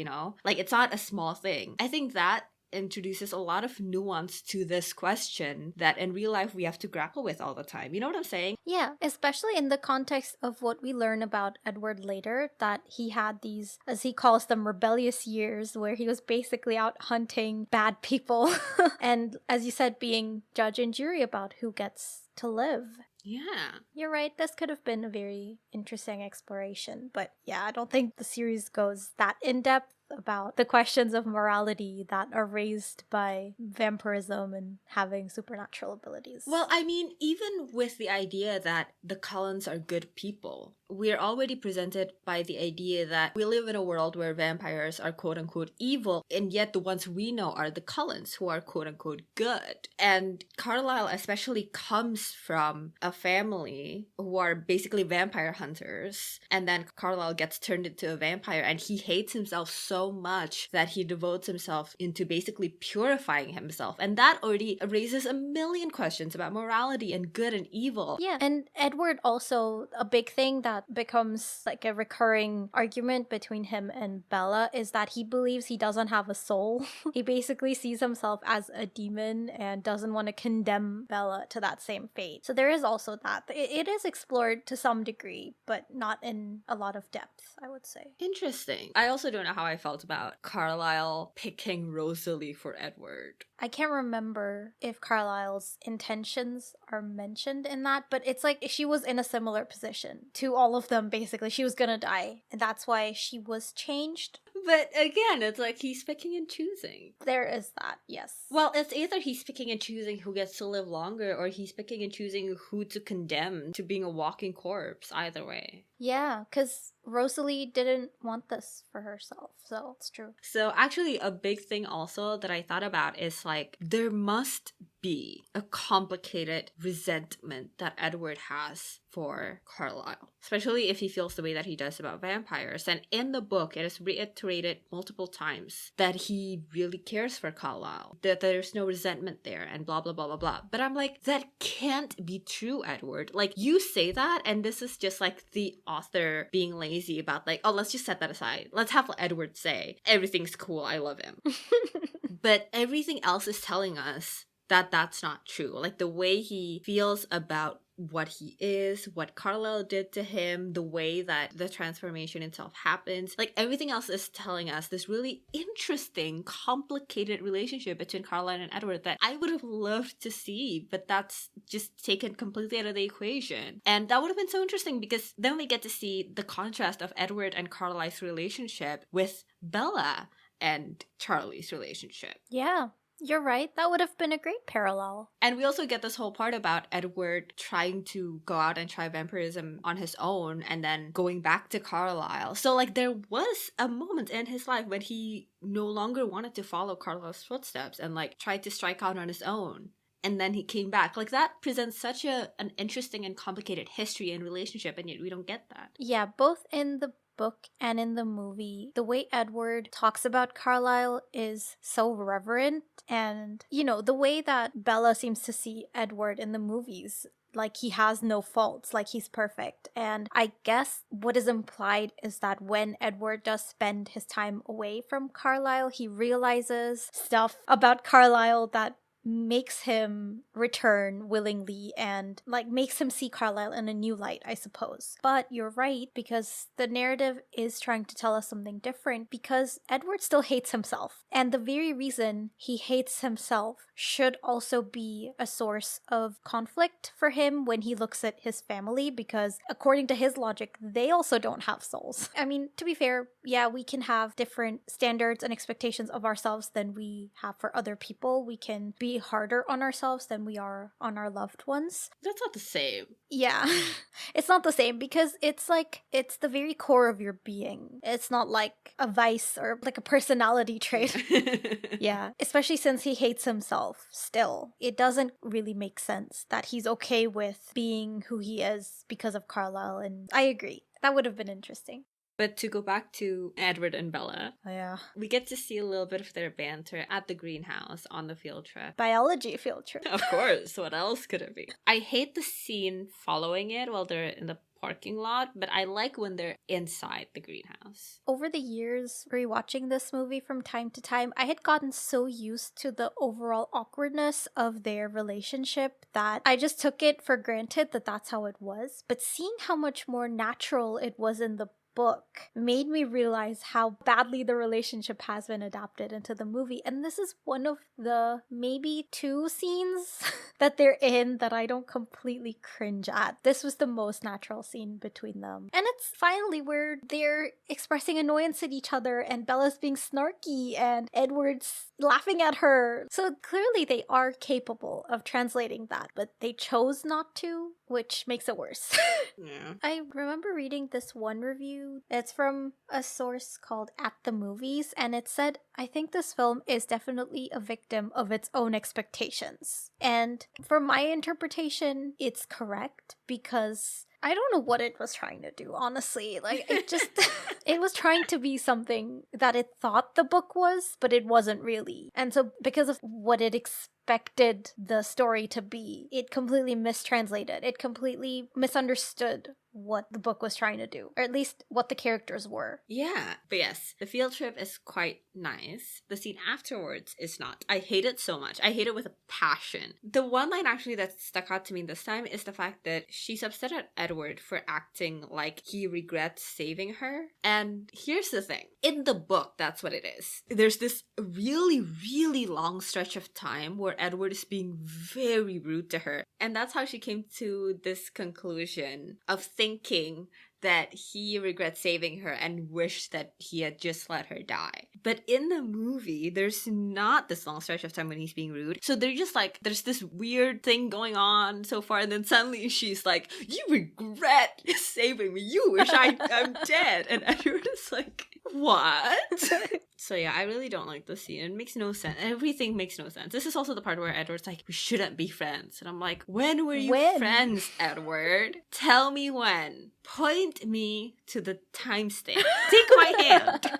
Like, it's not a small thing. I think that introduces a lot of nuance to this question that in real life we have to grapple with all the time. You know what I'm saying? Yeah, especially in the context of what we learn about Edward later, that he had these, as he calls them, rebellious years where he was basically out hunting bad people and, as you said, being judge and jury about who gets to live. Yeah. You're right, this could have been a very interesting exploration, but yeah, I don't think the series goes that in-depth about the questions of morality that are raised by vampirism and having supernatural abilities. Well, I mean, even with the idea that the Cullens are good people, we're already presented by the idea that we live in a world where vampires are quote-unquote evil, and yet the ones we know are the Cullens, who are quote-unquote good. And Carlisle especially comes from a family who are basically vampire hunters, and then Carlisle gets turned into a vampire, and he hates himself so so much that he devotes himself into basically purifying himself. And that already raises a million questions about morality and good and evil. Yeah, and Edward also, a big thing that becomes like a recurring argument between him and Bella is that he believes he doesn't have a soul. He basically sees himself as a demon and doesn't want to condemn Bella to that same fate. So there is also that. It is explored to some degree, but not in a lot of depth, I would say. Interesting. I also don't know how I felt about Carlisle picking Rosalie for Edward. I can't remember if Carlisle's intentions are mentioned in that, but it's like she was in a similar position to all of them, basically. She was gonna die, and that's why she was changed. But again, it's like he's picking and choosing. There is that, yes. Well, it's either he's picking and choosing who gets to live longer, or he's picking and choosing who to condemn to being a walking corpse, either way. Yeah, because Rosalie didn't want this for herself, so it's true. So actually, a big thing also that I thought about is like, there must be a complicated resentment that Edward has for Carlisle, especially if he feels the way that he does about vampires. And in the book, it is reiterated multiple times that he really cares for Carlisle, that there's no resentment there, and blah, blah, blah, blah, blah. But I'm like, that can't be true, Edward. Like, you say that, and this is just like the author being lazy about like, oh, let's just set that aside. Let's have Edward say, everything's cool, I love him. But everything else is telling us that that's not true. Like, the way he feels about what he is, what Carlisle did to him, the way that the transformation itself happens, like everything else is telling us this really interesting, complicated relationship between Carlisle and Edward that I would have loved to see, but that's just taken completely out of the equation. And that would have been so interesting because then we get to see the contrast of Edward and Carlisle's relationship with Bella and Charlie's relationship. Yeah. You're right. That would have been a great parallel. And we also get this whole part about Edward trying to go out and try vampirism on his own and then going back to Carlisle. So, like, there was a moment in his life when he no longer wanted to follow Carlisle's footsteps and, like, tried to strike out on his own. And then he came back. Like, that presents such an interesting and complicated history and relationship, and yet we don't get that. Yeah, both in the book and in the movie, the way Edward talks about Carlisle is so reverent, and you know, the way that Bella seems to see Edward in the movies, like he has no faults, like he's perfect. And I guess what is implied is that when Edward does spend his time away from Carlisle, he realizes stuff about Carlisle that makes him return willingly and like makes him see Carlisle in a new light, I suppose. But you're right, because the narrative is trying to tell us something different, because Edward still hates himself. And the very reason he hates himself should also be a source of conflict for him when he looks at his family, because according to his logic, they also don't have souls. I mean, to be fair, yeah, we can have different standards and expectations of ourselves than we have for other people. We can be harder on ourselves than we are on our loved ones. That's not the same. Yeah, it's not the same, because it's like, it's the very core of your being. It's not like a vice or like a personality trait. Yeah, especially since he hates himself still. It doesn't really make sense that he's okay with being who he is because of Carlisle, and I agree. That would have been interesting. But to go back to Edward and Bella, Oh, yeah. we get to see a little bit of their banter at the greenhouse on the field trip. Biology field trip. Of course, what else could it be? I hate the scene following it while they're in the parking lot, but I like when they're inside the greenhouse. Over the years, rewatching this movie from time to time, I had gotten so used to the overall awkwardness of their relationship that I just took it for granted that that's how it was. But seeing how much more natural it was in the book made me realize how badly the relationship has been adapted into the movie. And this is one of the maybe 2 scenes that they're in that I don't completely cringe at. This was the most natural scene between them. And it's finally where they're expressing annoyance at each other and Bella's being snarky and Edward's laughing at her. So clearly they are capable of translating that, but they chose not to, which makes it worse. Yeah. I remember reading this one review. It's from a source called At the Movies, and it said, I think this film is definitely a victim of its own expectations. And for my interpretation, it's correct, because I don't know what it was trying to do, honestly. Like, it just, it was trying to be something that it thought the book was, but it wasn't really. And so, because of what it expected the story to be, it completely mistranslated. It completely misunderstood what the book was trying to do, or at least what the characters were. Yeah, but yes, the field trip is quite nice. The scene afterwards is not. I hate it so much. I hate it with a passion. The one line actually that stuck out to me this time is the fact that she's upset at Edward for acting like he regrets saving her. And here's the thing. In the book, that's what it is. There's this really, really long stretch of time where Edward is being very rude to her. And that's how she came to this conclusion of thinking that he regrets saving her and wished that he had just let her die. But in the movie, there's not this long stretch of time when he's being rude. So they're just like, there's this weird thing going on so far, and then suddenly she's like, you regret saving me. You wish I'm dead. And Edward is like, what? So yeah, I really don't like the scene. It makes no sense. Everything makes no sense. This is also the part where Edward's like, we shouldn't be friends. And I'm like, when were you friends, Edward? Tell me when. Point me to the timestamp. Take my hand.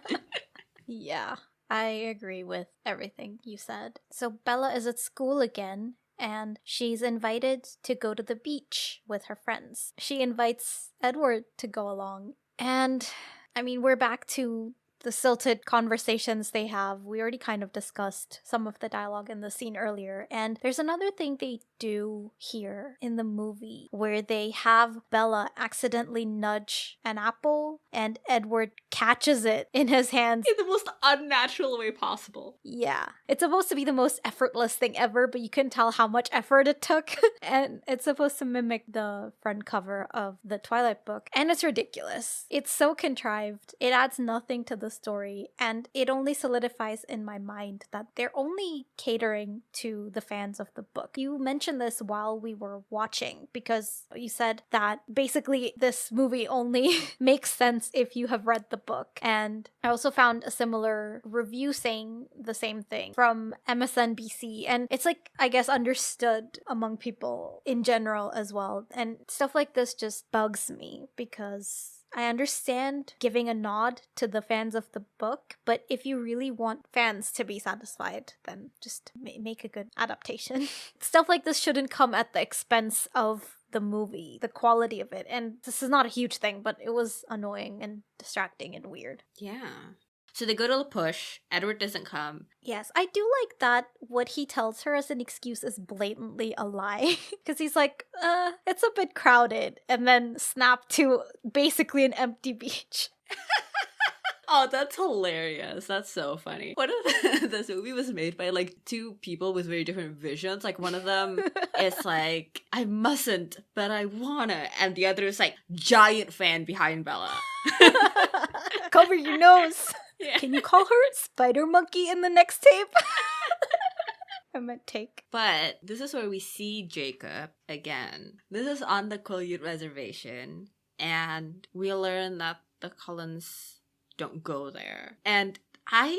Yeah, I agree with everything you said. So Bella is at school again, and she's invited to go to the beach with her friends. She invites Edward to go along. And, I mean, we're back to the silted conversations they have. We already kind of discussed some of the dialogue in the scene earlier. And there's another thing they do here in the movie where they have Bella accidentally nudge an apple and Edward catches it in his hands In the most unnatural way possible. Yeah. It's supposed to be the most effortless thing ever, but you can tell how much effort it took. And it's supposed to mimic the front cover of the Twilight book. And it's ridiculous. It's so contrived. It adds nothing to the story. And it only solidifies in my mind that they're only catering to the fans of the book. You mentioned this while we were watching because you said that basically this movie only makes sense if you have read the book. And I also found a similar review saying the same thing from MSNBC, and it's like, I guess, understood among people in general as well. And stuff like this just bugs me because I understand giving a nod to the fans of the book, but if you really want fans to be satisfied, then just make a good adaptation. Stuff like this shouldn't come at the expense of the movie, the quality of it. And this is not a huge thing, but it was annoying and distracting and weird. Yeah. So they go to the push. Edward doesn't come. Yes, I do like that what he tells her as an excuse is blatantly a lie. Because he's like, it's a bit crowded. And then snap to basically an empty beach. Oh, that's hilarious. That's so funny. What if this movie was made by like two people with very different visions? Like one of them is like, I mustn't, but I wanna. And the other is like, giant fan behind Bella. Cover your nose. Yeah. Can you call her Spider Monkey in the next tape? I meant take. But this is where we see Jacob again. This is on the Quileute Reservation. And we learn that the Cullens don't go there. And I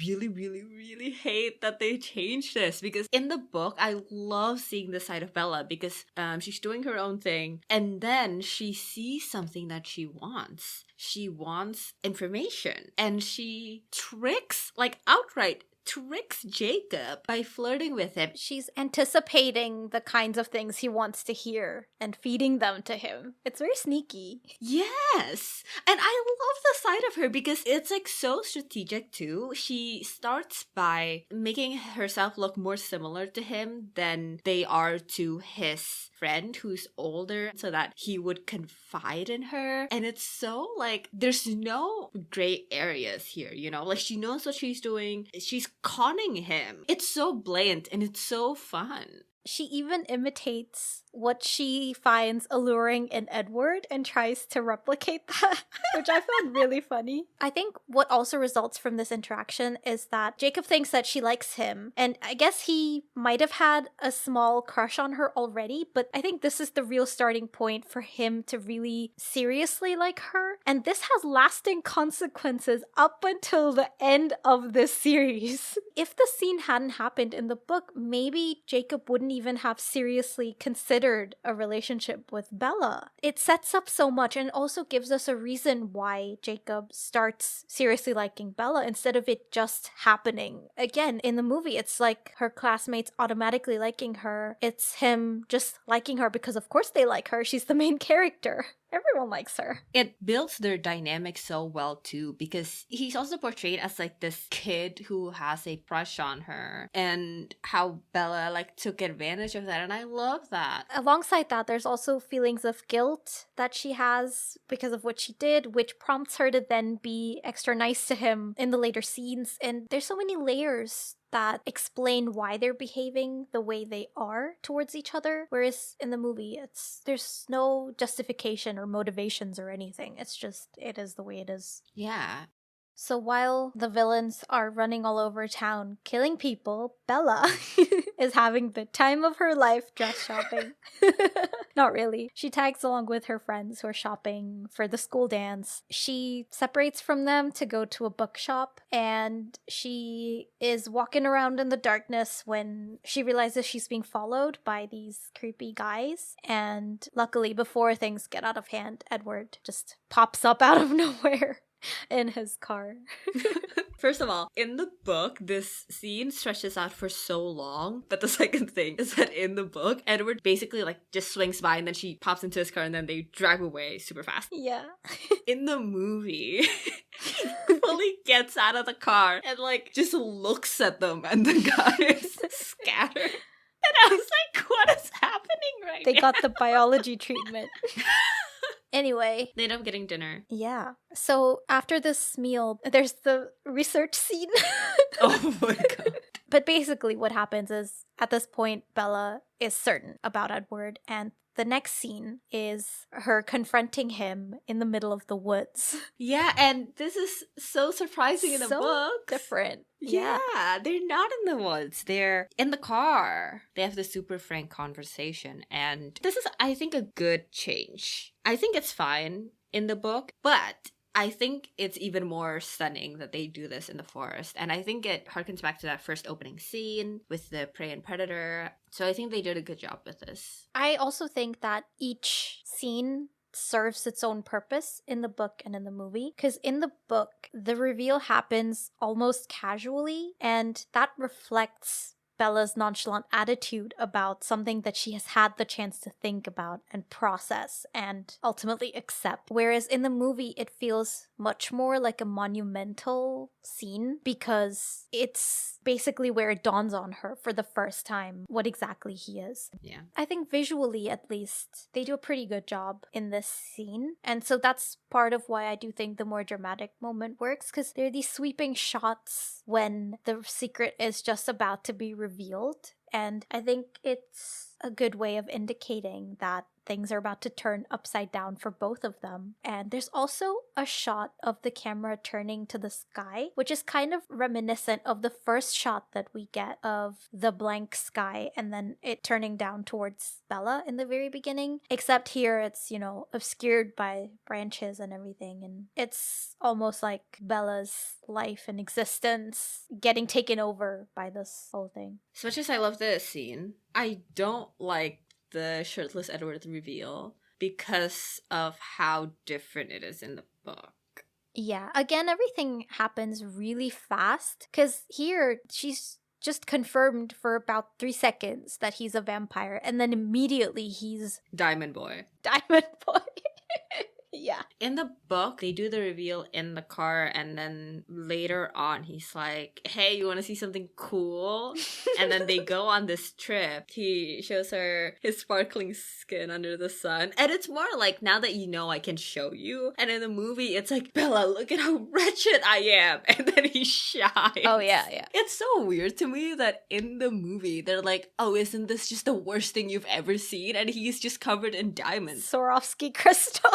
really, really, really hate that they changed this because in the book, I love seeing this side of Bella because she's doing her own thing and then she sees something that she wants. She wants information and she tricks, like outright tricks Jacob by flirting with him. She's anticipating the kinds of things he wants to hear and feeding them to him. It's very sneaky. Yes. And I love the side of her because it's like so strategic too. She starts by making herself look more similar to him than they are to his friend who's older so that he would confide in her. And it's so like there's no gray areas here, you know? Like she knows what she's doing. She's conning him. It's so blatant and it's so fun. She even imitates what she finds alluring in Edward and tries to replicate that, which I found really funny. I think what also results from this interaction is that Jacob thinks that she likes him, and I guess he might have had a small crush on her already, but I think this is the real starting point for him to really seriously like her, And this has lasting consequences up until the end of this series. If the scene hadn't happened in the book, maybe Jacob wouldn't even have seriously considered a relationship with Bella. It sets up so much and also gives us a reason why Jacob starts seriously liking Bella instead of it just happening. Again, in the movie, it's like her classmates automatically liking her. It's him just liking her because of course they like her. She's the main character. Everyone likes her. It builds their dynamic so well too, because he's also portrayed as like this kid who has a crush on her, and how Bella like took advantage of that, and I love that. Alongside that, there's also feelings of guilt that she has because of what she did, which prompts her to then be extra nice to him in the later scenes. And there's so many layers that explain why they're behaving the way they are towards each other, whereas in the movie there's no justification or motivations or anything. It's just, it is the way it is. Yeah. So while the villains are running all over town killing people, Bella is having the time of her life dress shopping. Not really. She tags along with her friends who are shopping for the school dance. She separates from them to go to a bookshop, and she is walking around in the darkness when she realizes she's being followed by these creepy guys. And luckily, before things get out of hand, Edward just pops up out of nowhere in his car. First of all, in the book, this scene stretches out for so long. But the second thing is that in the book, Edward basically like just swings by and then she pops into his car and then they drive away super fast. Yeah. In the movie, he fully gets out of the car and like just looks at them and the guys scatter. And I was like, what is happening right They now? got the biology treatment. Anyway. They end up getting dinner. Yeah. So after this meal, there's the research scene. Oh my god. But basically what happens is, at this point, Bella is certain about Edward, and the next scene is her confronting him in the middle of the woods. Yeah, and this is so surprising in the So book. different. Yeah, they're not in the woods. They're in the car. They have this super frank conversation. And this is, I think, a good change. I think it's fine in the book, but I think it's even more stunning that they do this in the forest. And I think it harkens back to that first opening scene with the prey and predator. So I think they did a good job with this. I also think that each scene serves its own purpose in the book and in the movie, because in the book the reveal happens almost casually, and that reflects Bella's nonchalant attitude about something that she has had the chance to think about and process and ultimately accept. Whereas in the movie, it feels much more like a monumental scene because it's basically where it dawns on her for the first time what exactly he is. Yeah. I think visually, at least, they do a pretty good job in this scene. And so that's part of why I do think the more dramatic moment works, because there are these sweeping shots when the secret is just about to be revealed. And I think it's a good way of indicating that things are about to turn upside down for both of them. And there's also a shot of the camera turning to the sky, which is kind of reminiscent of the first shot that we get of the blank sky and then it turning down towards Bella in the very beginning. Except here it's, obscured by branches and everything. And it's almost like Bella's life and existence getting taken over by this whole thing. As much as I love this scene, I don't like the shirtless Edward reveal because of how different it is in the book. Yeah, again, everything happens really fast because here she's just confirmed for about 3 seconds that he's a vampire, and then immediately he's Diamond Boy. Diamond Boy. Yeah. In the book, they do the reveal in the car, and then later on, he's like, hey, you want to see something cool? And then they go on this trip. He shows her his sparkling skin under the sun. And it's more like, now that you know, I can show you. And in the movie, it's like, Bella, look at how wretched I am. And then he shines. Oh, yeah. It's so weird to me that in the movie, they're like, oh, isn't this just the worst thing you've ever seen? And he's just covered in diamonds. Swarovski crystal.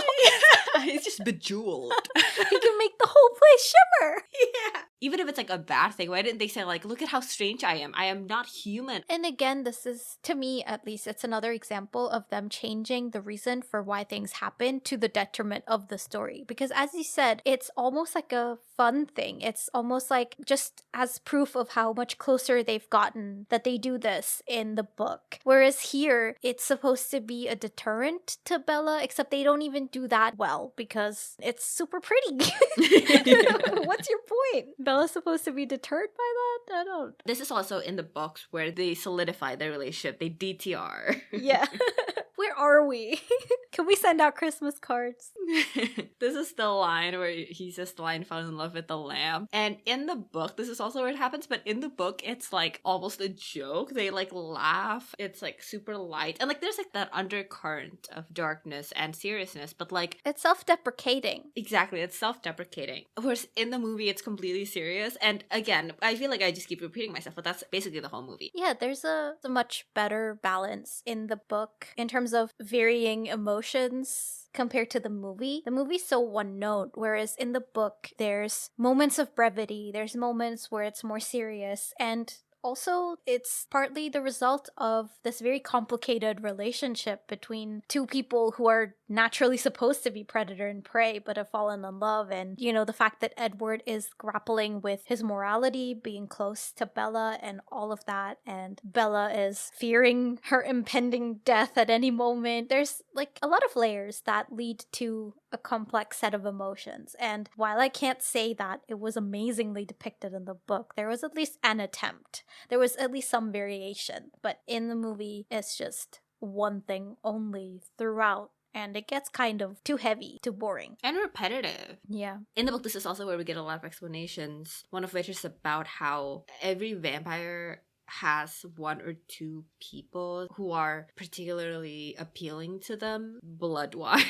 He's just bejeweled. He can make the whole place shimmer. Yeah. Even if it's like a bad thing, why didn't they say like, look at how strange I am? I am not human. And again, this is, to me at least, it's another example of them changing the reason for why things happen to the detriment of the story. Because as you said, it's almost like a fun thing. It's almost like just as proof of how much closer they've gotten that they do this in the book. Whereas here, it's supposed to be a deterrent to Bella, except they don't even do that well because it's super pretty. What's your point? Bella's supposed to be deterred by that? I don't. This is also in the books where they solidify their relationship. They DTR. Yeah. Where are we? Can we send out Christmas cards? This is the line where he says the line, fell in love with the lamb. And in the book, this is also where it happens, but in the book, it's like almost a joke. They like laugh. It's like super light. And like there's like that undercurrent of darkness and seriousness, but like... It's self-deprecating. Exactly, it's self-deprecating. Whereas in the movie, it's completely serious. And again, I feel like I just keep repeating myself, but that's basically the whole movie. Yeah, there's a much better balance in the book in terms of varying emotions compared to the movie. The movie's so one note, whereas in the book, there's moments of brevity, there's moments where it's more serious, and also, it's partly the result of this very complicated relationship between two people who are naturally supposed to be predator and prey, but have fallen in love. And, you know, the fact that Edward is grappling with his morality, being close to Bella and all of that. And Bella is fearing her impending death at any moment. There's like a lot of layers that lead to a complex set of emotions. And while I can't say that it was amazingly depicted in the book, there was at least an attempt. There was at least some variation. But in the movie, it's just one thing only throughout. And it gets kind of too heavy, too boring. And repetitive. Yeah. In the book, this is also where we get a lot of explanations. One of which is about how every vampire has one or two people who are particularly appealing to them blood-wise.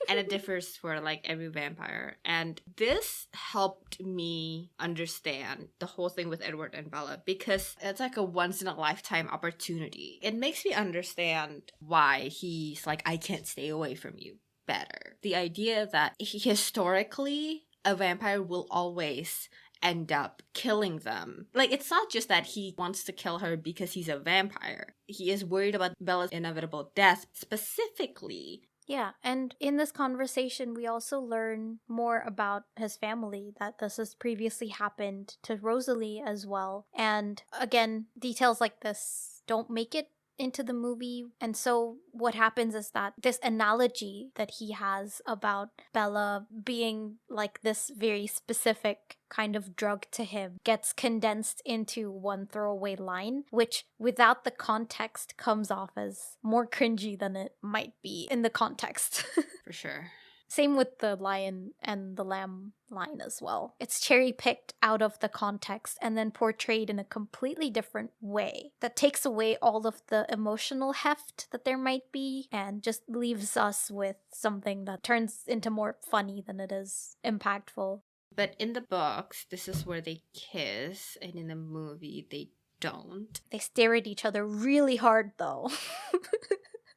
And it differs for like every vampire. And this helped me understand the whole thing with Edward and Bella because it's like a once-in-a-lifetime opportunity. It makes me understand why he's like, I can't stay away from you better. The idea that historically a vampire will always end up killing them. Like, it's not just that he wants to kill her because he's a vampire. He is worried about Bella's inevitable death specifically. Yeah, and in this conversation, we also learn more about his family, that this has previously happened to Rosalie as well. And again, details like this don't make it into the movie. And so what happens is that this analogy that he has about Bella being like this very specific kind of drug to him gets condensed into one throwaway line, which without the context comes off as more cringy than it might be in the context. For sure. Same with the lion and the lamb line as well. It's cherry-picked out of the context and then portrayed in a completely different way that takes away all of the emotional heft that there might be and just leaves us with something that turns into more funny than it is impactful. But in the books, this is where they kiss, and in the movie, they don't. They stare at each other really hard, though.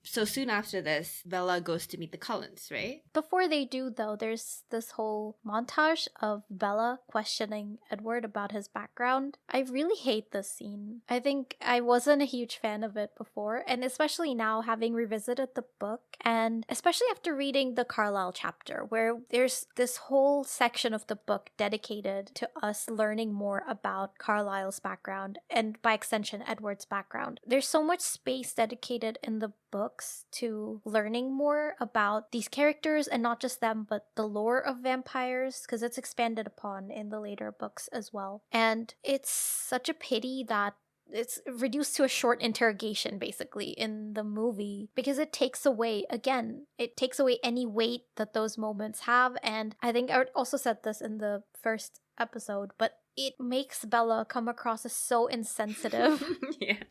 So soon after this, Bella goes to meet the Cullens, right? Before they do, though, there's this whole montage of Bella questioning Edward about his background. I really hate this scene. I think I wasn't a huge fan of it before, and especially now, having revisited the book, and especially after reading the Carlisle chapter, where there's this whole section of the book dedicated to us learning more about Carlisle's background, and by extension, Edward's background. There's so much space dedicated in the books to learning more about these characters, and not just them, but the lore of vampires, because it's expanded upon in the later books as well. And it's such a pity that it's reduced to a short interrogation basically in the movie, because it takes away any weight that those moments have. And I think I also said this in the first episode, but it makes Bella come across as so insensitive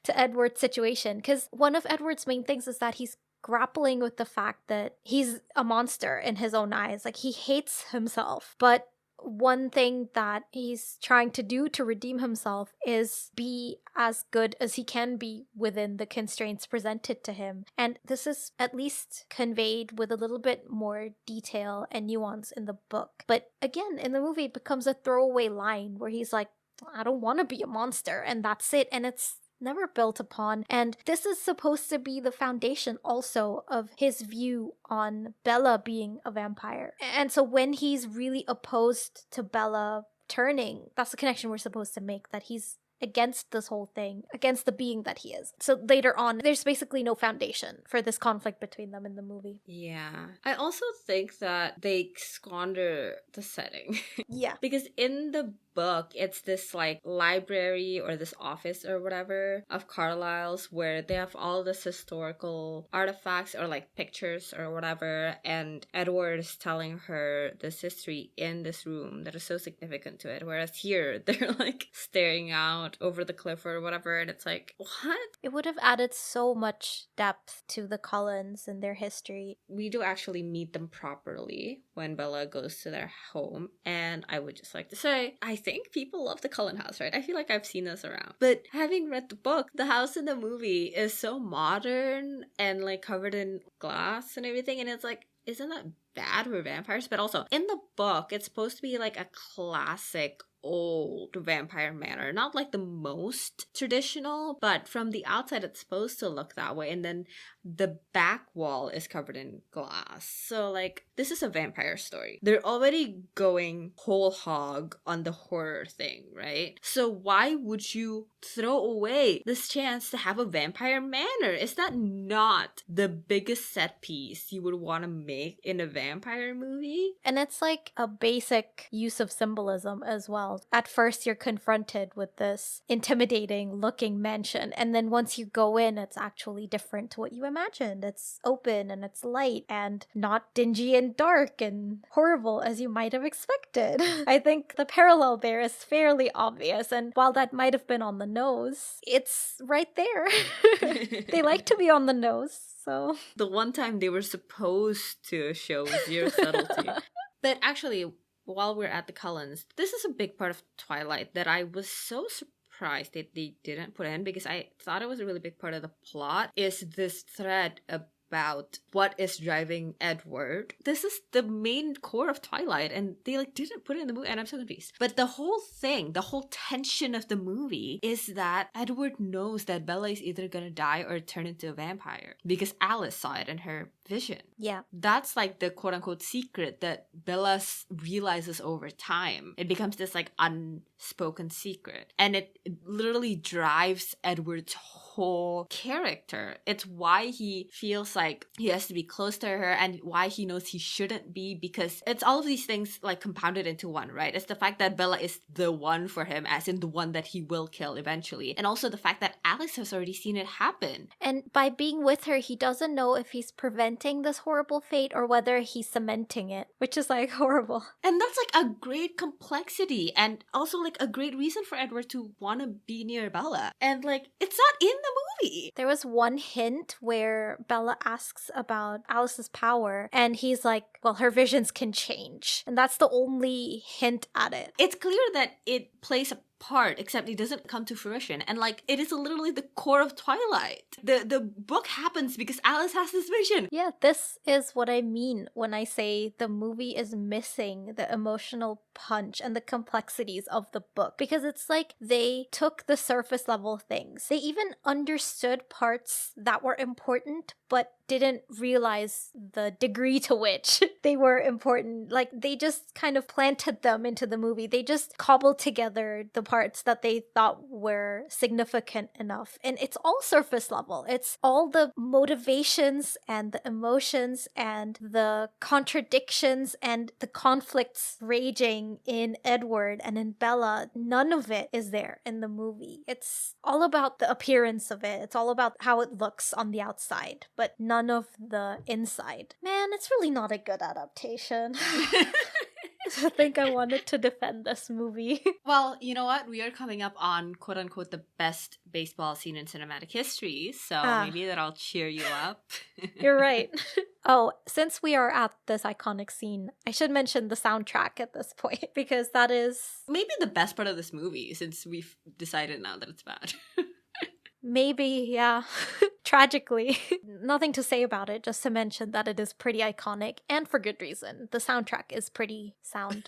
to Edward's situation, because one of Edward's main things is that he's grappling with the fact that he's a monster in his own eyes. Like, he hates himself, but one thing that he's trying to do to redeem himself is be as good as he can be within the constraints presented to him. And this is at least conveyed with a little bit more detail and nuance in the book. But again, in the movie, it becomes a throwaway line where he's like, I don't want to be a monster, and that's it. And it's never built upon. And this is supposed to be the foundation also of his view on Bella being a vampire. And so when he's really opposed to Bella turning, that's the connection we're supposed to make, that he's against this whole thing, against the being that he is. So later on, there's basically no foundation for this conflict between them in the movie. Yeah. I also think that they squander the setting. Yeah. Because in the book, it's this like library or this office or whatever of Carlisle's where they have all this historical artifacts or like pictures or whatever, and Edward is telling her this history in this room that is so significant to it, whereas here they're like staring out over the cliff or whatever, and it's like, what? It would have added so much depth to the Cullens and their history. We do actually meet them properly when Bella goes to their home, and I would just like to say, I think people love the Cullen house, right? I feel like I've seen this around. But having read the book, the house in the movie is so modern and like covered in glass and everything, and it's like, isn't that bad for vampires? But also, in the book, it's supposed to be like a classic old vampire manor, not like the most traditional, but from the outside it's supposed to look that way, and then the back wall is covered in glass. So like, this is a vampire story. They're already going whole hog on the horror thing, right? So why would you throw away this chance to have a vampire manor? Is that not the biggest set piece you would want to make in a vampire movie? And it's like a basic use of symbolism as well. At first, you're confronted with this intimidating looking mansion, and then once you go in, it's actually different to what you imagined. It's open and it's light and not dingy and dark and horrible as you might have expected. I think the parallel there is fairly obvious, and while that might have been on the nose, it's right there. They like to be on the nose, so... The one time they were supposed to show zero subtlety. But actually, while we're at the Cullens, this is a big part of Twilight that I was so surprised that they didn't put in, because I thought it was a really big part of the plot, is this thread about what is driving Edward. This is the main core of Twilight, and they like didn't put it in the movie, and I'm so confused. But the whole thing, the whole tension of the movie is that Edward knows that Bella is either gonna die or turn into a vampire, because Alice saw it in her vision. Yeah. That's like the quote-unquote secret that Bella realizes over time. It becomes this like unspoken secret, and it literally drives Edward's whole character. It's why he feels like he has to be close to her, and why he knows he shouldn't be, because it's all of these things like compounded into one, right? It's the fact that Bella is the one for him, as in the one that he will kill eventually, and also the fact that Alice has already seen it happen. And by being with her, he doesn't know if he's preventing this horrible fate or whether he's cementing it, which is like horrible. And that's like a great complexity, and also like a great reason for Edward to want to be near Bella. And like, it's not in the movie. There was one hint where Bella asks about Alice's power, and he's like, well, her visions can change. And that's the only hint at it. It's clear that it plays a part, except it doesn't come to fruition, and like, it is literally the core of Twilight. The book happens because Alice has this vision. Yeah, this is what I mean when I say the movie is missing the emotional punch and the complexities of the book, because it's like they took the surface level things. They even understood parts that were important but didn't realize the degree to which they were important. Like, they just kind of planted them into the movie. They just cobbled together the parts that they thought were significant enough. And it's all surface level. It's all the motivations and the emotions and the contradictions and the conflicts raging in Edward and in Bella. None of it is there in the movie. It's all about the appearance of it. It's all about how it looks on the outside, but none of the inside. Man, it's really not a good adaptation. I think I wanted to defend this movie. Well, you know what? We are coming up on quote-unquote the best baseball scene in cinematic history, so maybe that'll cheer you up. You're right. Oh, since we are at this iconic scene, I should mention the soundtrack at this point because that is maybe the best part of this movie, since we've decided now that it's bad. maybe, yeah, tragically. Nothing to say about it, just to mention that it is pretty iconic and for good reason. The soundtrack is pretty sound.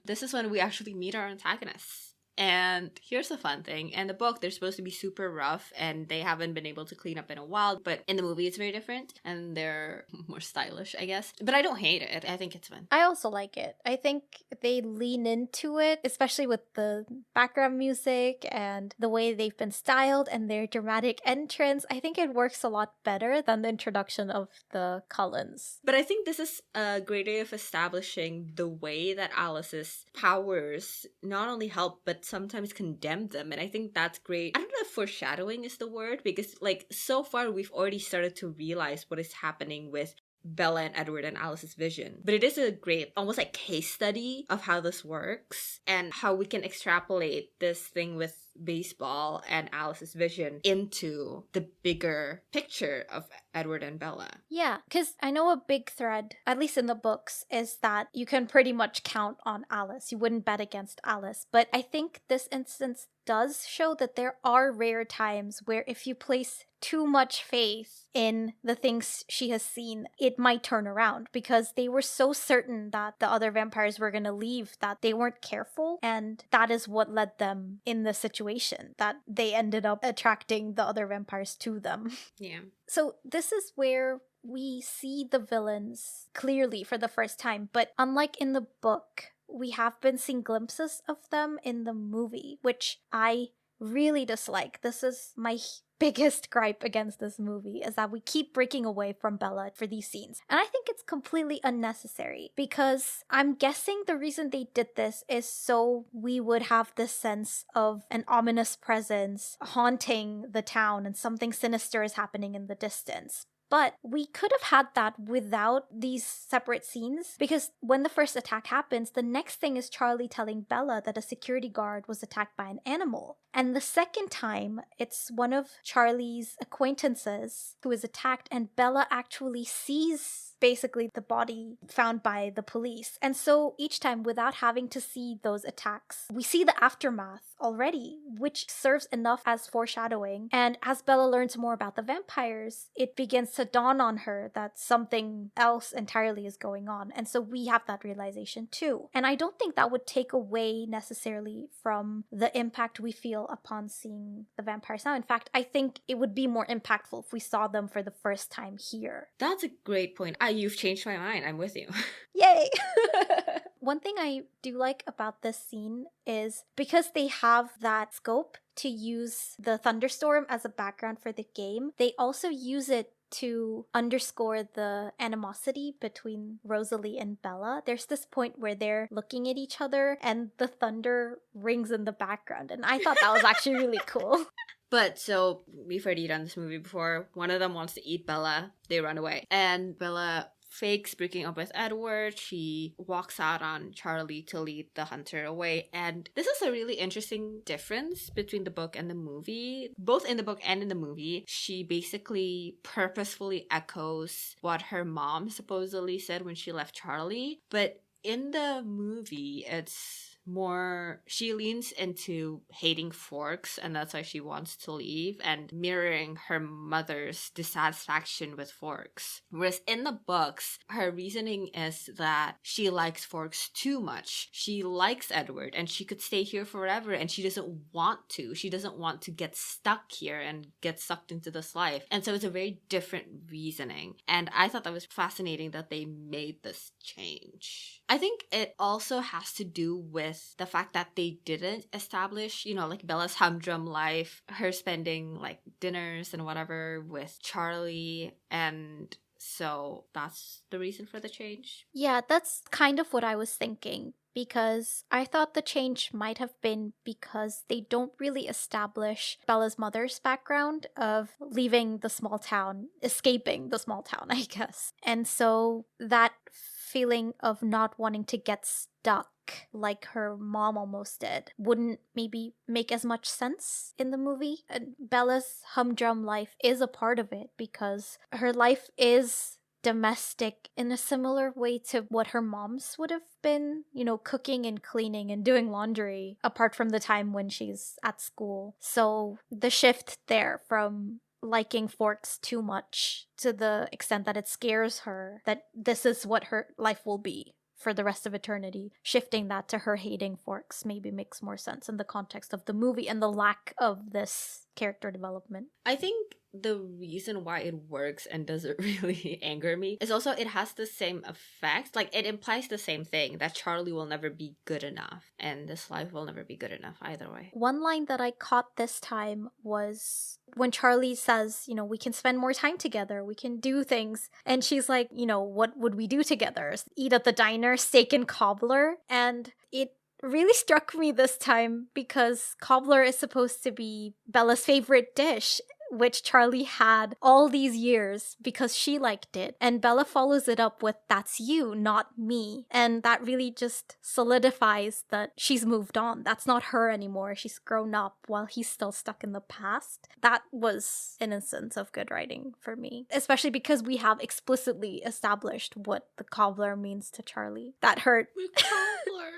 This is when we actually meet our antagonists. And here's the fun thing. In the book, they're supposed to be super rough and they haven't been able to clean up in a while. But in the movie, it's very different and they're more stylish, I guess. But I don't hate it. I think it's fun. I also like it. I think they lean into it, especially with the background music and the way they've been styled and their dramatic entrance. I think it works a lot better than the introduction of the Cullens. But I think this is a great way of establishing the way that Alice's powers not only help, but sometimes condemn them. And I think that's great. I don't know if foreshadowing is the word, because like so far we've already started to realize what is happening with Bella and Edward and Alice's vision. But it is a great, almost like case study of how this works and how we can extrapolate this thing with baseball and Alice's vision into the bigger picture of Edward and Bella. Yeah, because I know a big thread, at least in the books, is that you can pretty much count on Alice. You wouldn't bet against Alice. But I think this instance does show that there are rare times where if you place too much faith in the things she has seen, it might turn around, because they were so certain that the other vampires were going to leave that they weren't careful, and that is what led them in the situation that they ended up attracting the other vampires to them. Yeah. So this is where we see the villains clearly for the first time, but unlike in the book, we have been seeing glimpses of them in the movie, which I really dislike. This is my biggest gripe against this movie, is that we keep breaking away from Bella for these scenes. And I think it's completely unnecessary, because I'm guessing the reason they did this is so we would have this sense of an ominous presence haunting the town and something sinister is happening in the distance. But we could have had that without these separate scenes, because when the first attack happens, the next thing is Charlie telling Bella that a security guard was attacked by an animal. And the second time, it's one of Charlie's acquaintances who is attacked, and Bella actually sees basically the body found by the police. And so each time, without having to see those attacks, we see the aftermath already, which serves enough as foreshadowing. And as Bella learns more about the vampires, it begins to dawn on her that something else entirely is going on. And so we have that realization too. And I don't think that would take away necessarily from the impact we feel upon seeing the vampires now. In fact, I think it would be more impactful if we saw them for the first time here. That's a great point. You've changed my mind. I'm with you. Yay! One thing I do like about this scene is because they have that scope to use the thunderstorm as a background for the game, they also use it to underscore the animosity between Rosalie and Bella. There's this point where they're looking at each other and the thunder rings in the background, and I thought that was actually really cool. But so we've already done this movie before. One of them wants to eat Bella. They run away. And Bella fakes breaking up with Edward. She walks out on Charlie to lead the hunter away. And this is a really interesting difference between the book and the movie. Both in the book and in the movie, she basically purposefully echoes what her mom supposedly said when she left Charlie. But in the movie, it's more, she leans into hating forks, and that's why she wants to leave, and mirroring her mother's dissatisfaction with forks. Whereas in the books, her reasoning is that she likes forks too much. She likes Edward and she could stay here forever, and she doesn't want to. She doesn't want to get stuck here and get sucked into this life. And so it's a very different reasoning. And I thought that was fascinating that they made this change. I think it also has to do with the fact that they didn't establish, like Bella's humdrum life, her spending like dinners and whatever with Charlie, and so that's the reason for the change. Yeah, that's kind of what I was thinking, because I thought the change might have been because they don't really establish Bella's mother's background of leaving the small town, escaping the small town, I guess. And so that feeling of not wanting to get stuck like her mom almost did wouldn't maybe make as much sense in the movie. And Bella's humdrum life is a part of it, because her life is domestic in a similar way to what her mom's would have been, cooking and cleaning and doing laundry, apart from the time when she's at school. So the shift there from liking forks too much to the extent that it scares her that this is what her life will be for the rest of eternity, shifting that to her hating forks maybe makes more sense in the context of the movie and the lack of this character development. I think the reason why it works and doesn't really anger me is also it has the same effect. Like, it implies the same thing, that Charlie will never be good enough and this life will never be good enough either way. One line that I caught this time was when Charlie says, we can spend more time together, we can do things. And she's like, what would we do together? Eat at the diner, steak and cobbler. And it really struck me this time because cobbler is supposed to be Bella's favorite dish, which Charlie had all these years because she liked it. And Bella follows it up with, that's you, not me. And that really just solidifies that she's moved on. That's not her anymore. She's grown up while he's still stuck in the past. That was an instance of good writing for me, especially because we have explicitly established what the cobbler means to Charlie. That hurt. The cobbler.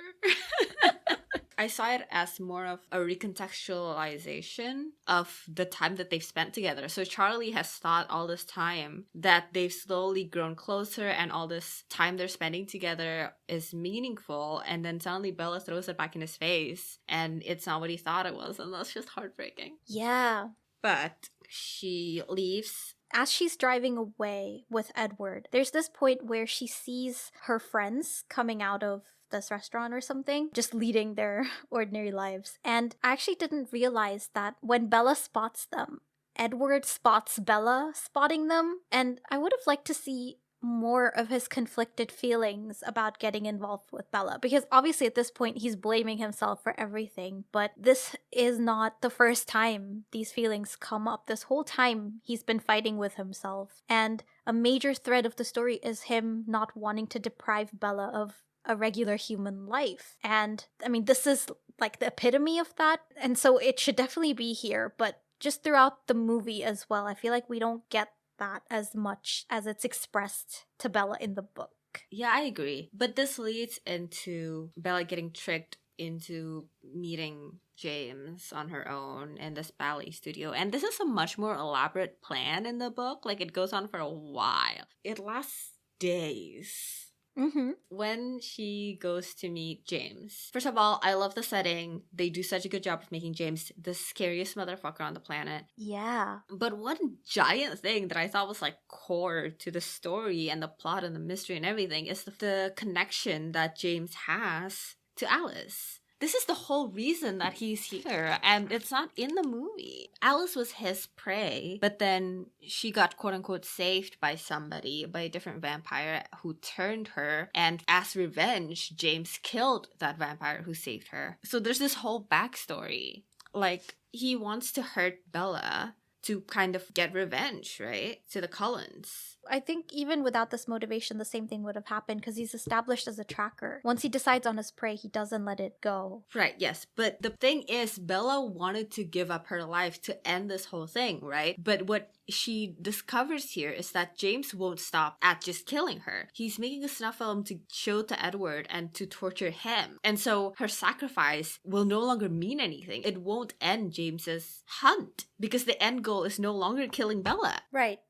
I saw it as more of a recontextualization of the time that they've spent together. So Charlie has thought all this time that they've slowly grown closer and all this time they're spending together is meaningful, and then suddenly Bella throws it back in his face and it's not what he thought it was, and that's just heartbreaking. Yeah. But she leaves. As she's driving away with Edward, there's this point where she sees her friends coming out of this restaurant or something, just leading their ordinary lives. And I actually didn't realize that when Bella spots them, Edward spots Bella spotting them. And I would have liked to see more of his conflicted feelings about getting involved with Bella, because obviously at this point he's blaming himself for everything, but this is not the first time these feelings come up. This whole time he's been fighting with himself, and a major thread of the story is him not wanting to deprive Bella of a regular human life. And I mean, this is like the epitome of that, and so it should definitely be here, but just throughout the movie as well, I feel like we don't get that as much as it's expressed to Bella in the book. Yeah, I agree. But this leads into Bella getting tricked into meeting James on her own in this ballet studio. And this is a much more elaborate plan in the book. Like, it goes on for a while. It lasts days. Mm-hmm. When she goes to meet James, first of all, I love the setting. They do such a good job of making James the scariest motherfucker on the planet. Yeah. But one giant thing that I thought was like core to the story and the plot and the mystery and everything is the connection that James has to Alice. This is the whole reason that he's here, and it's not in the movie. Alice was his prey, but then she got quote-unquote saved by somebody, by a different vampire who turned her, and as revenge, James killed that vampire who saved her. So there's this whole backstory. Like, he wants to hurt Bella to kind of get revenge, right? To the Cullens. I think even without this motivation, the same thing would have happened because he's established as a tracker. Once he decides on his prey, he doesn't let it go. Right, yes. But the thing is, Bella wanted to give up her life to end this whole thing, right? But what she discovers here is that James won't stop at just killing her. He's making a snuff film to show to Edward and to torture him. And so her sacrifice will no longer mean anything. It won't end James's hunt because the end goal is no longer killing Bella. Right.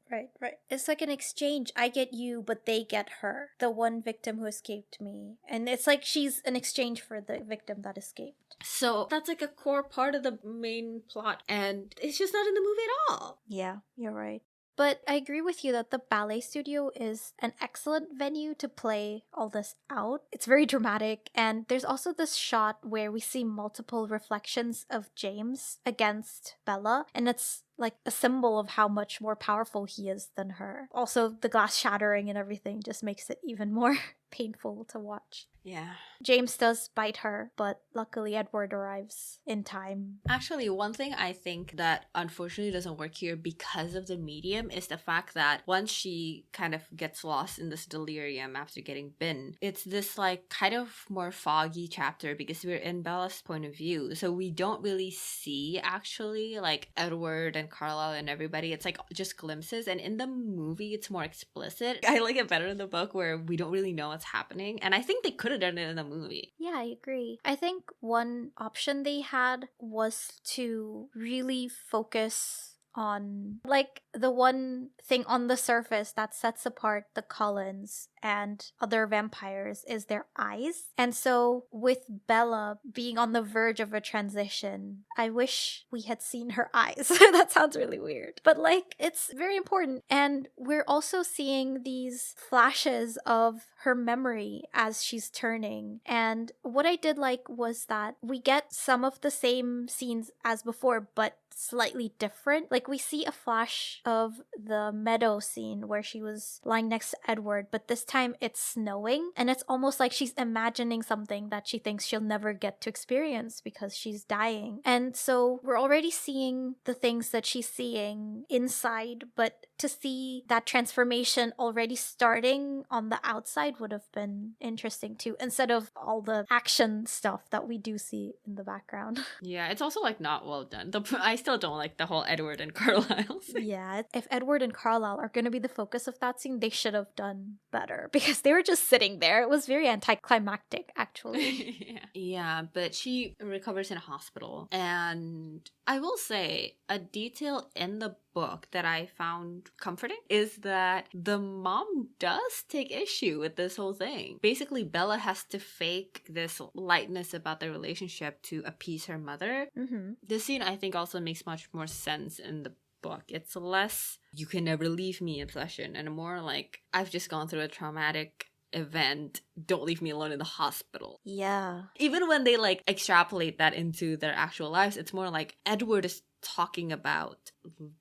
It's like an exchange. I get you, but they get her. The one victim who escaped me. And it's like she's an exchange for the victim that escaped. So that's like a core part of the main plot, and it's just not in the movie at all. Yeah, you're right. But I agree with you that the ballet studio is an excellent venue to play all this out. It's very dramatic, and there's also this shot where we see multiple reflections of James against Bella, and it's like a symbol of how much more powerful he is than her. Also, the glass shattering and everything just makes it even more painful to watch. Yeah. James does bite her, but luckily Edward arrives in time. Actually, one thing I think that unfortunately doesn't work here because of the medium is the fact that once she kind of gets lost in this delirium after getting bitten, it's this like kind of more foggy chapter because we're in Bella's point of view. So we don't really see actually like Edward and Carlisle and everybody. It's like just glimpses. And in the movie, it's more explicit. I like it better in the book where we don't really know what's happening. And I think they could have done it in the movie. Yeah, I agree. I think one option they had was to really focus on, like, the one thing on the surface that sets apart the Cullens and other vampires is their eyes. And so with Bella being on the verge of a transition, I wish we had seen her eyes. That sounds really weird, but like, it's very important. And we're also seeing these flashes of her memory as she's turning. And what I did like was that we get some of the same scenes as before, but slightly different. Like, we see a flash of the meadow scene where she was lying next to Edward, but this time it's snowing, and it's almost like she's imagining something that she thinks she'll never get to experience because she's dying. And so we're already seeing the things that she's seeing inside, but to see that transformation already starting on the outside would have been interesting too, instead of all the action stuff that we do see in the background. Yeah, it's also like not well done. I still don't like the whole Edward and Carlisle scene. Yeah, if Edward and Carlisle are going to be the focus of that scene, they should have done better because they were just sitting there. It was very anticlimactic, actually. Yeah, but she recovers in a hospital. And I will say, a detail in the book that I found comforting is that the mom does take issue with this whole thing. Basically, Bella has to fake this lightness about their relationship to appease her mother. Mm-hmm. This scene, I think, also makes much more sense in the book. It's less, you can never leave me obsession, and more like, I've just gone through a traumatic event, don't leave me alone in the hospital. Yeah. Even when they like extrapolate that into their actual lives, it's more like Edward is talking about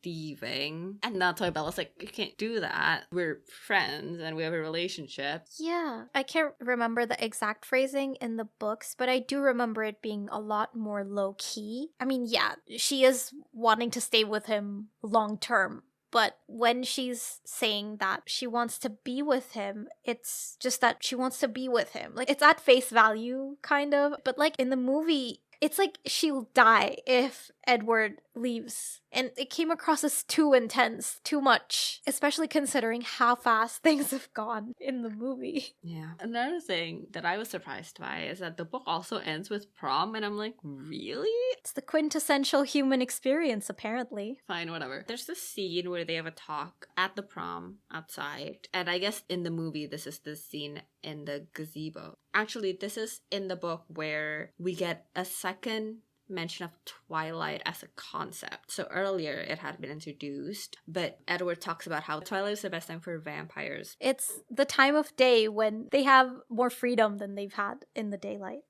leaving, and that's why Bella's like, you can't do that, we're friends and we have a relationship. Yeah, I can't remember the exact phrasing in the books, but I do remember it being a lot more low-key. I mean, yeah, she is wanting to stay with him long term, but when she's saying that she wants to be with him, it's just that she wants to be with him. Like, it's at face value, kind of. But like in the movie, it's like she'll die if Edward leaves. And it came across as too intense, too much, especially considering how fast things have gone in the movie. Yeah. Another thing that I was surprised by is that the book also ends with prom, and I'm like, really? It's the quintessential human experience, apparently. Fine, whatever. There's this scene where they have a talk at the prom outside, and I guess in the movie this is the scene in the gazebo. Actually, this is in the book where we get a second mention of Twilight as a concept. So earlier it had been introduced, but Edward talks about how Twilight is the best time for vampires. It's the time of day when they have more freedom than they've had in the daylight.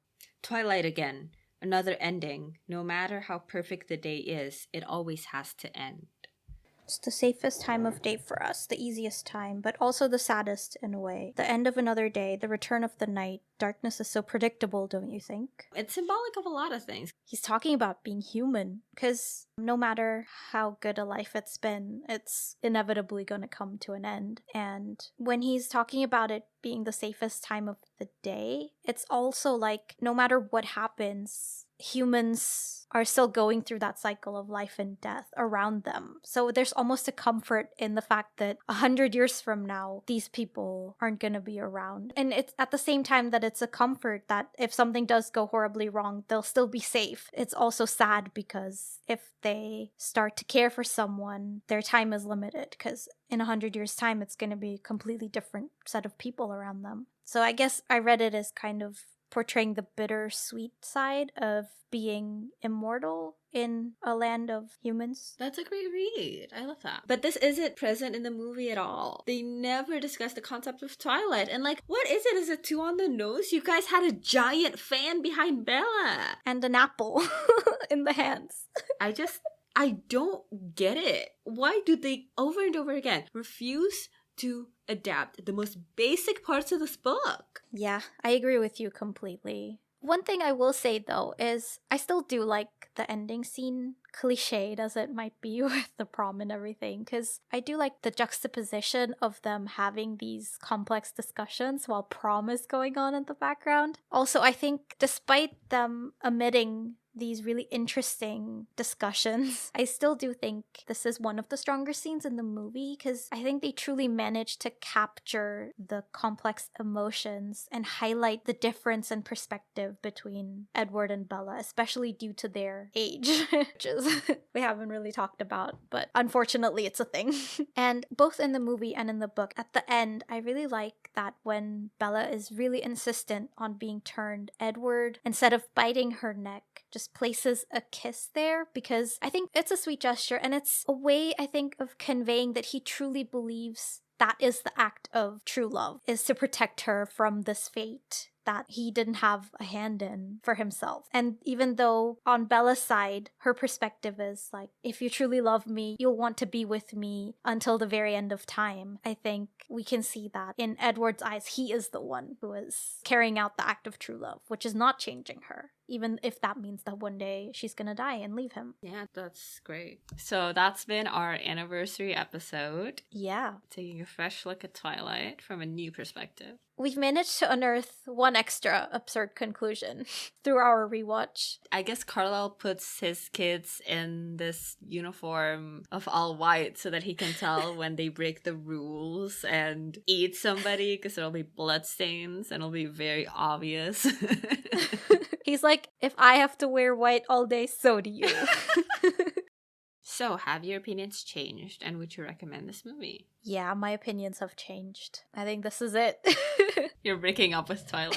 Twilight again, another ending. No matter how perfect the day is, it always has to end. It's the safest time of day for us, the easiest time, but also the saddest in a way. The end of another day, the return of the night. Darkness is so predictable, don't you think? It's symbolic of a lot of things. He's talking about being human, because no matter how good a life it's been, it's inevitably going to come to an end. And when he's talking about it being the safest time of the day, it's also like, no matter what happens, humans are still going through that cycle of life and death around them. So there's almost a comfort in the fact that 100 years from now, these people aren't going to be around. And it's at the same time that it's a comfort that if something does go horribly wrong, they'll still be safe. It's also sad because if they start to care for someone, their time is limited, because in 100 years' time, it's going to be a completely different set of people around them. So I guess I read it as kind of portraying the bittersweet side of being immortal in a land of humans. That's a great read. I love that. But this isn't present in the movie at all. They never discuss the concept of Twilight. And like, what is it? Is it too on the nose? You guys had a giant fan behind Bella. And an apple in the hands. I don't get it. Why do they over and over again refuse to adapt the most basic parts of this book. Yeah, I agree with you completely. One thing I will say though is I still do like the ending scene, cliched as it might be with the prom and everything, because I do like the juxtaposition of them having these complex discussions while prom is going on in the background. Also, I think despite them omitting these really interesting discussions, I still do think this is one of the stronger scenes in the movie, because I think they truly managed to capture the complex emotions and highlight the difference in perspective between Edward and Bella, especially due to their age, which is we haven't really talked about, but unfortunately it's a thing. And both in the movie and in the book, at the end, I really like that when Bella is really insistent on being turned, Edward, instead of biting her neck, just places a kiss there, because I think it's a sweet gesture and it's a way, I think, of conveying that he truly believes that is the act of true love, is to protect her from this fate that he didn't have a hand in for himself. And even though on Bella's side, her perspective is like, if you truly love me, you'll want to be with me until the very end of time. I think we can see that in Edward's eyes, he is the one who is carrying out the act of true love, which is not changing her, even if that means that one day she's gonna die and leave him. Yeah, that's great. So that's been our anniversary episode. Yeah. Taking a fresh look at Twilight from a new perspective. We've managed to unearth one extra absurd conclusion through our rewatch. I guess Carlisle puts his kids in this uniform of all white so that he can tell when they break the rules and eat somebody, because there'll be bloodstains and it'll be very obvious. He's like, if I have to wear white all day, so do you. So, have your opinions changed, and would you recommend this movie? Yeah, my opinions have changed. I think this is it. You're breaking up with Twilight.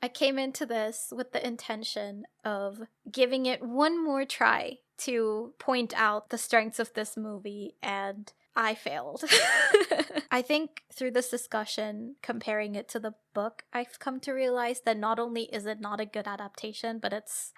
I came into this with the intention of giving it one more try to point out the strengths of this movie, and I failed. I think through this discussion, comparing it to the book, I've come to realize that not only is it not a good adaptation, but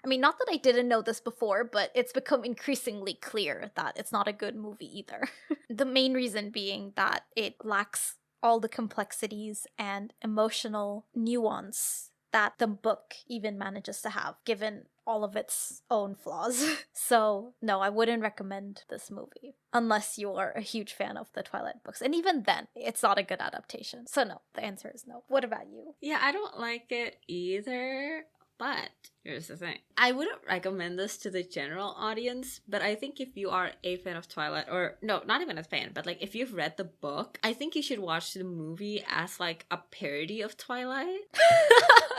not that I didn't know this before, but it's become increasingly clear that it's not a good movie either. The main reason being that it lacks all the complexities and emotional nuance that the book even manages to have, given all of its own flaws. So, no, I wouldn't recommend this movie unless you are a huge fan of the Twilight books. And even then, it's not a good adaptation. So no, the answer is no. What about you? Yeah, I don't like it either. But here's the thing. I wouldn't recommend this to the general audience, but I think if you are a fan of Twilight, or no, not even a fan, but like if you've read the book, I think you should watch the movie as like a parody of Twilight.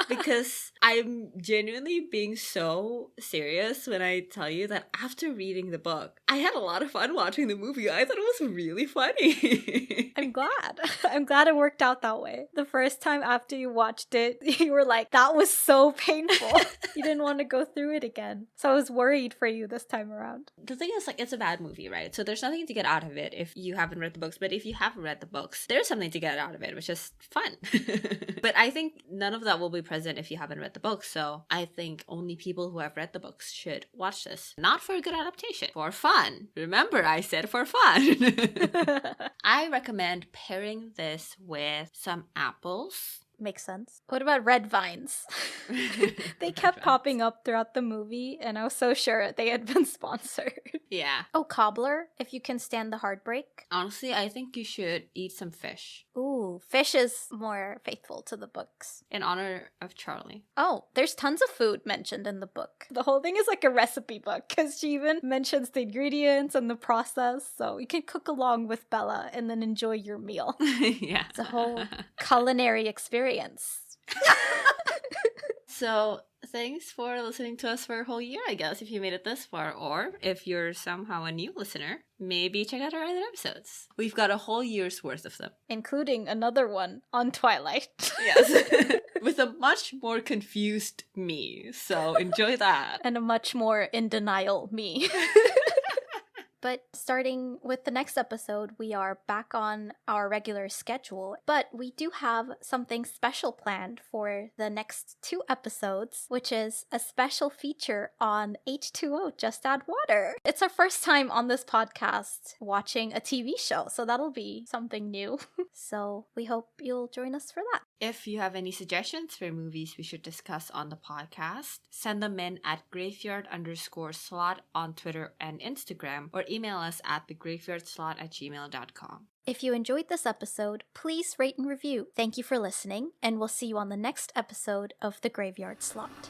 Because I'm genuinely being so serious when I tell you that after reading the book, I had a lot of fun watching the movie. I thought it was really funny. I'm glad. I'm glad it worked out that way. The first time after you watched it, you were like, that was so painful. You didn't want to go through it again. So I was worried for you this time around. The thing is, like, it's a bad movie, right? So there's nothing to get out of it if you haven't read the books. But if you have read the books, there's something to get out of it, which is fun. But I think none of that will be present if you haven't read the books. So I think only people who have read the books should watch this. Not for a good adaptation, for fun. Remember, I said for fun. I recommend pairing this with some apples. Makes sense. What about red vines? They kept popping up throughout the movie, and I was so sure they had been sponsored. Yeah. Oh, cobbler, if you can stand the heartbreak. Honestly, I think you should eat some fish. Ooh, fish is more faithful to the books. In honor of Charlie. Oh, there's tons of food mentioned in the book. The whole thing is like a recipe book, because she even mentions the ingredients and the process, so you can cook along with Bella and then enjoy your meal. Yeah. It's a whole culinary experience. So, thanks for listening to us for a whole year, I guess, if you made it this far. Or if you're somehow a new listener, maybe check out our other episodes. We've got a whole year's worth of them. Including another one on Twilight. Yes. With a much more confused me. So, enjoy that. And a much more in denial me. But starting with the next episode, we are back on our regular schedule. But we do have something special planned for the next 2 episodes, which is a special feature on H2O, Just Add Water. It's our first time on this podcast watching a TV show, so that'll be something new. So we hope you'll join us for that. If you have any suggestions for movies we should discuss on the podcast, send them in at graveyard_slot on Twitter and Instagram, or email us at thegraveyardslot@gmail.com. If you enjoyed this episode, please rate and review. Thank you for listening, and we'll see you on the next episode of The Graveyard Slot.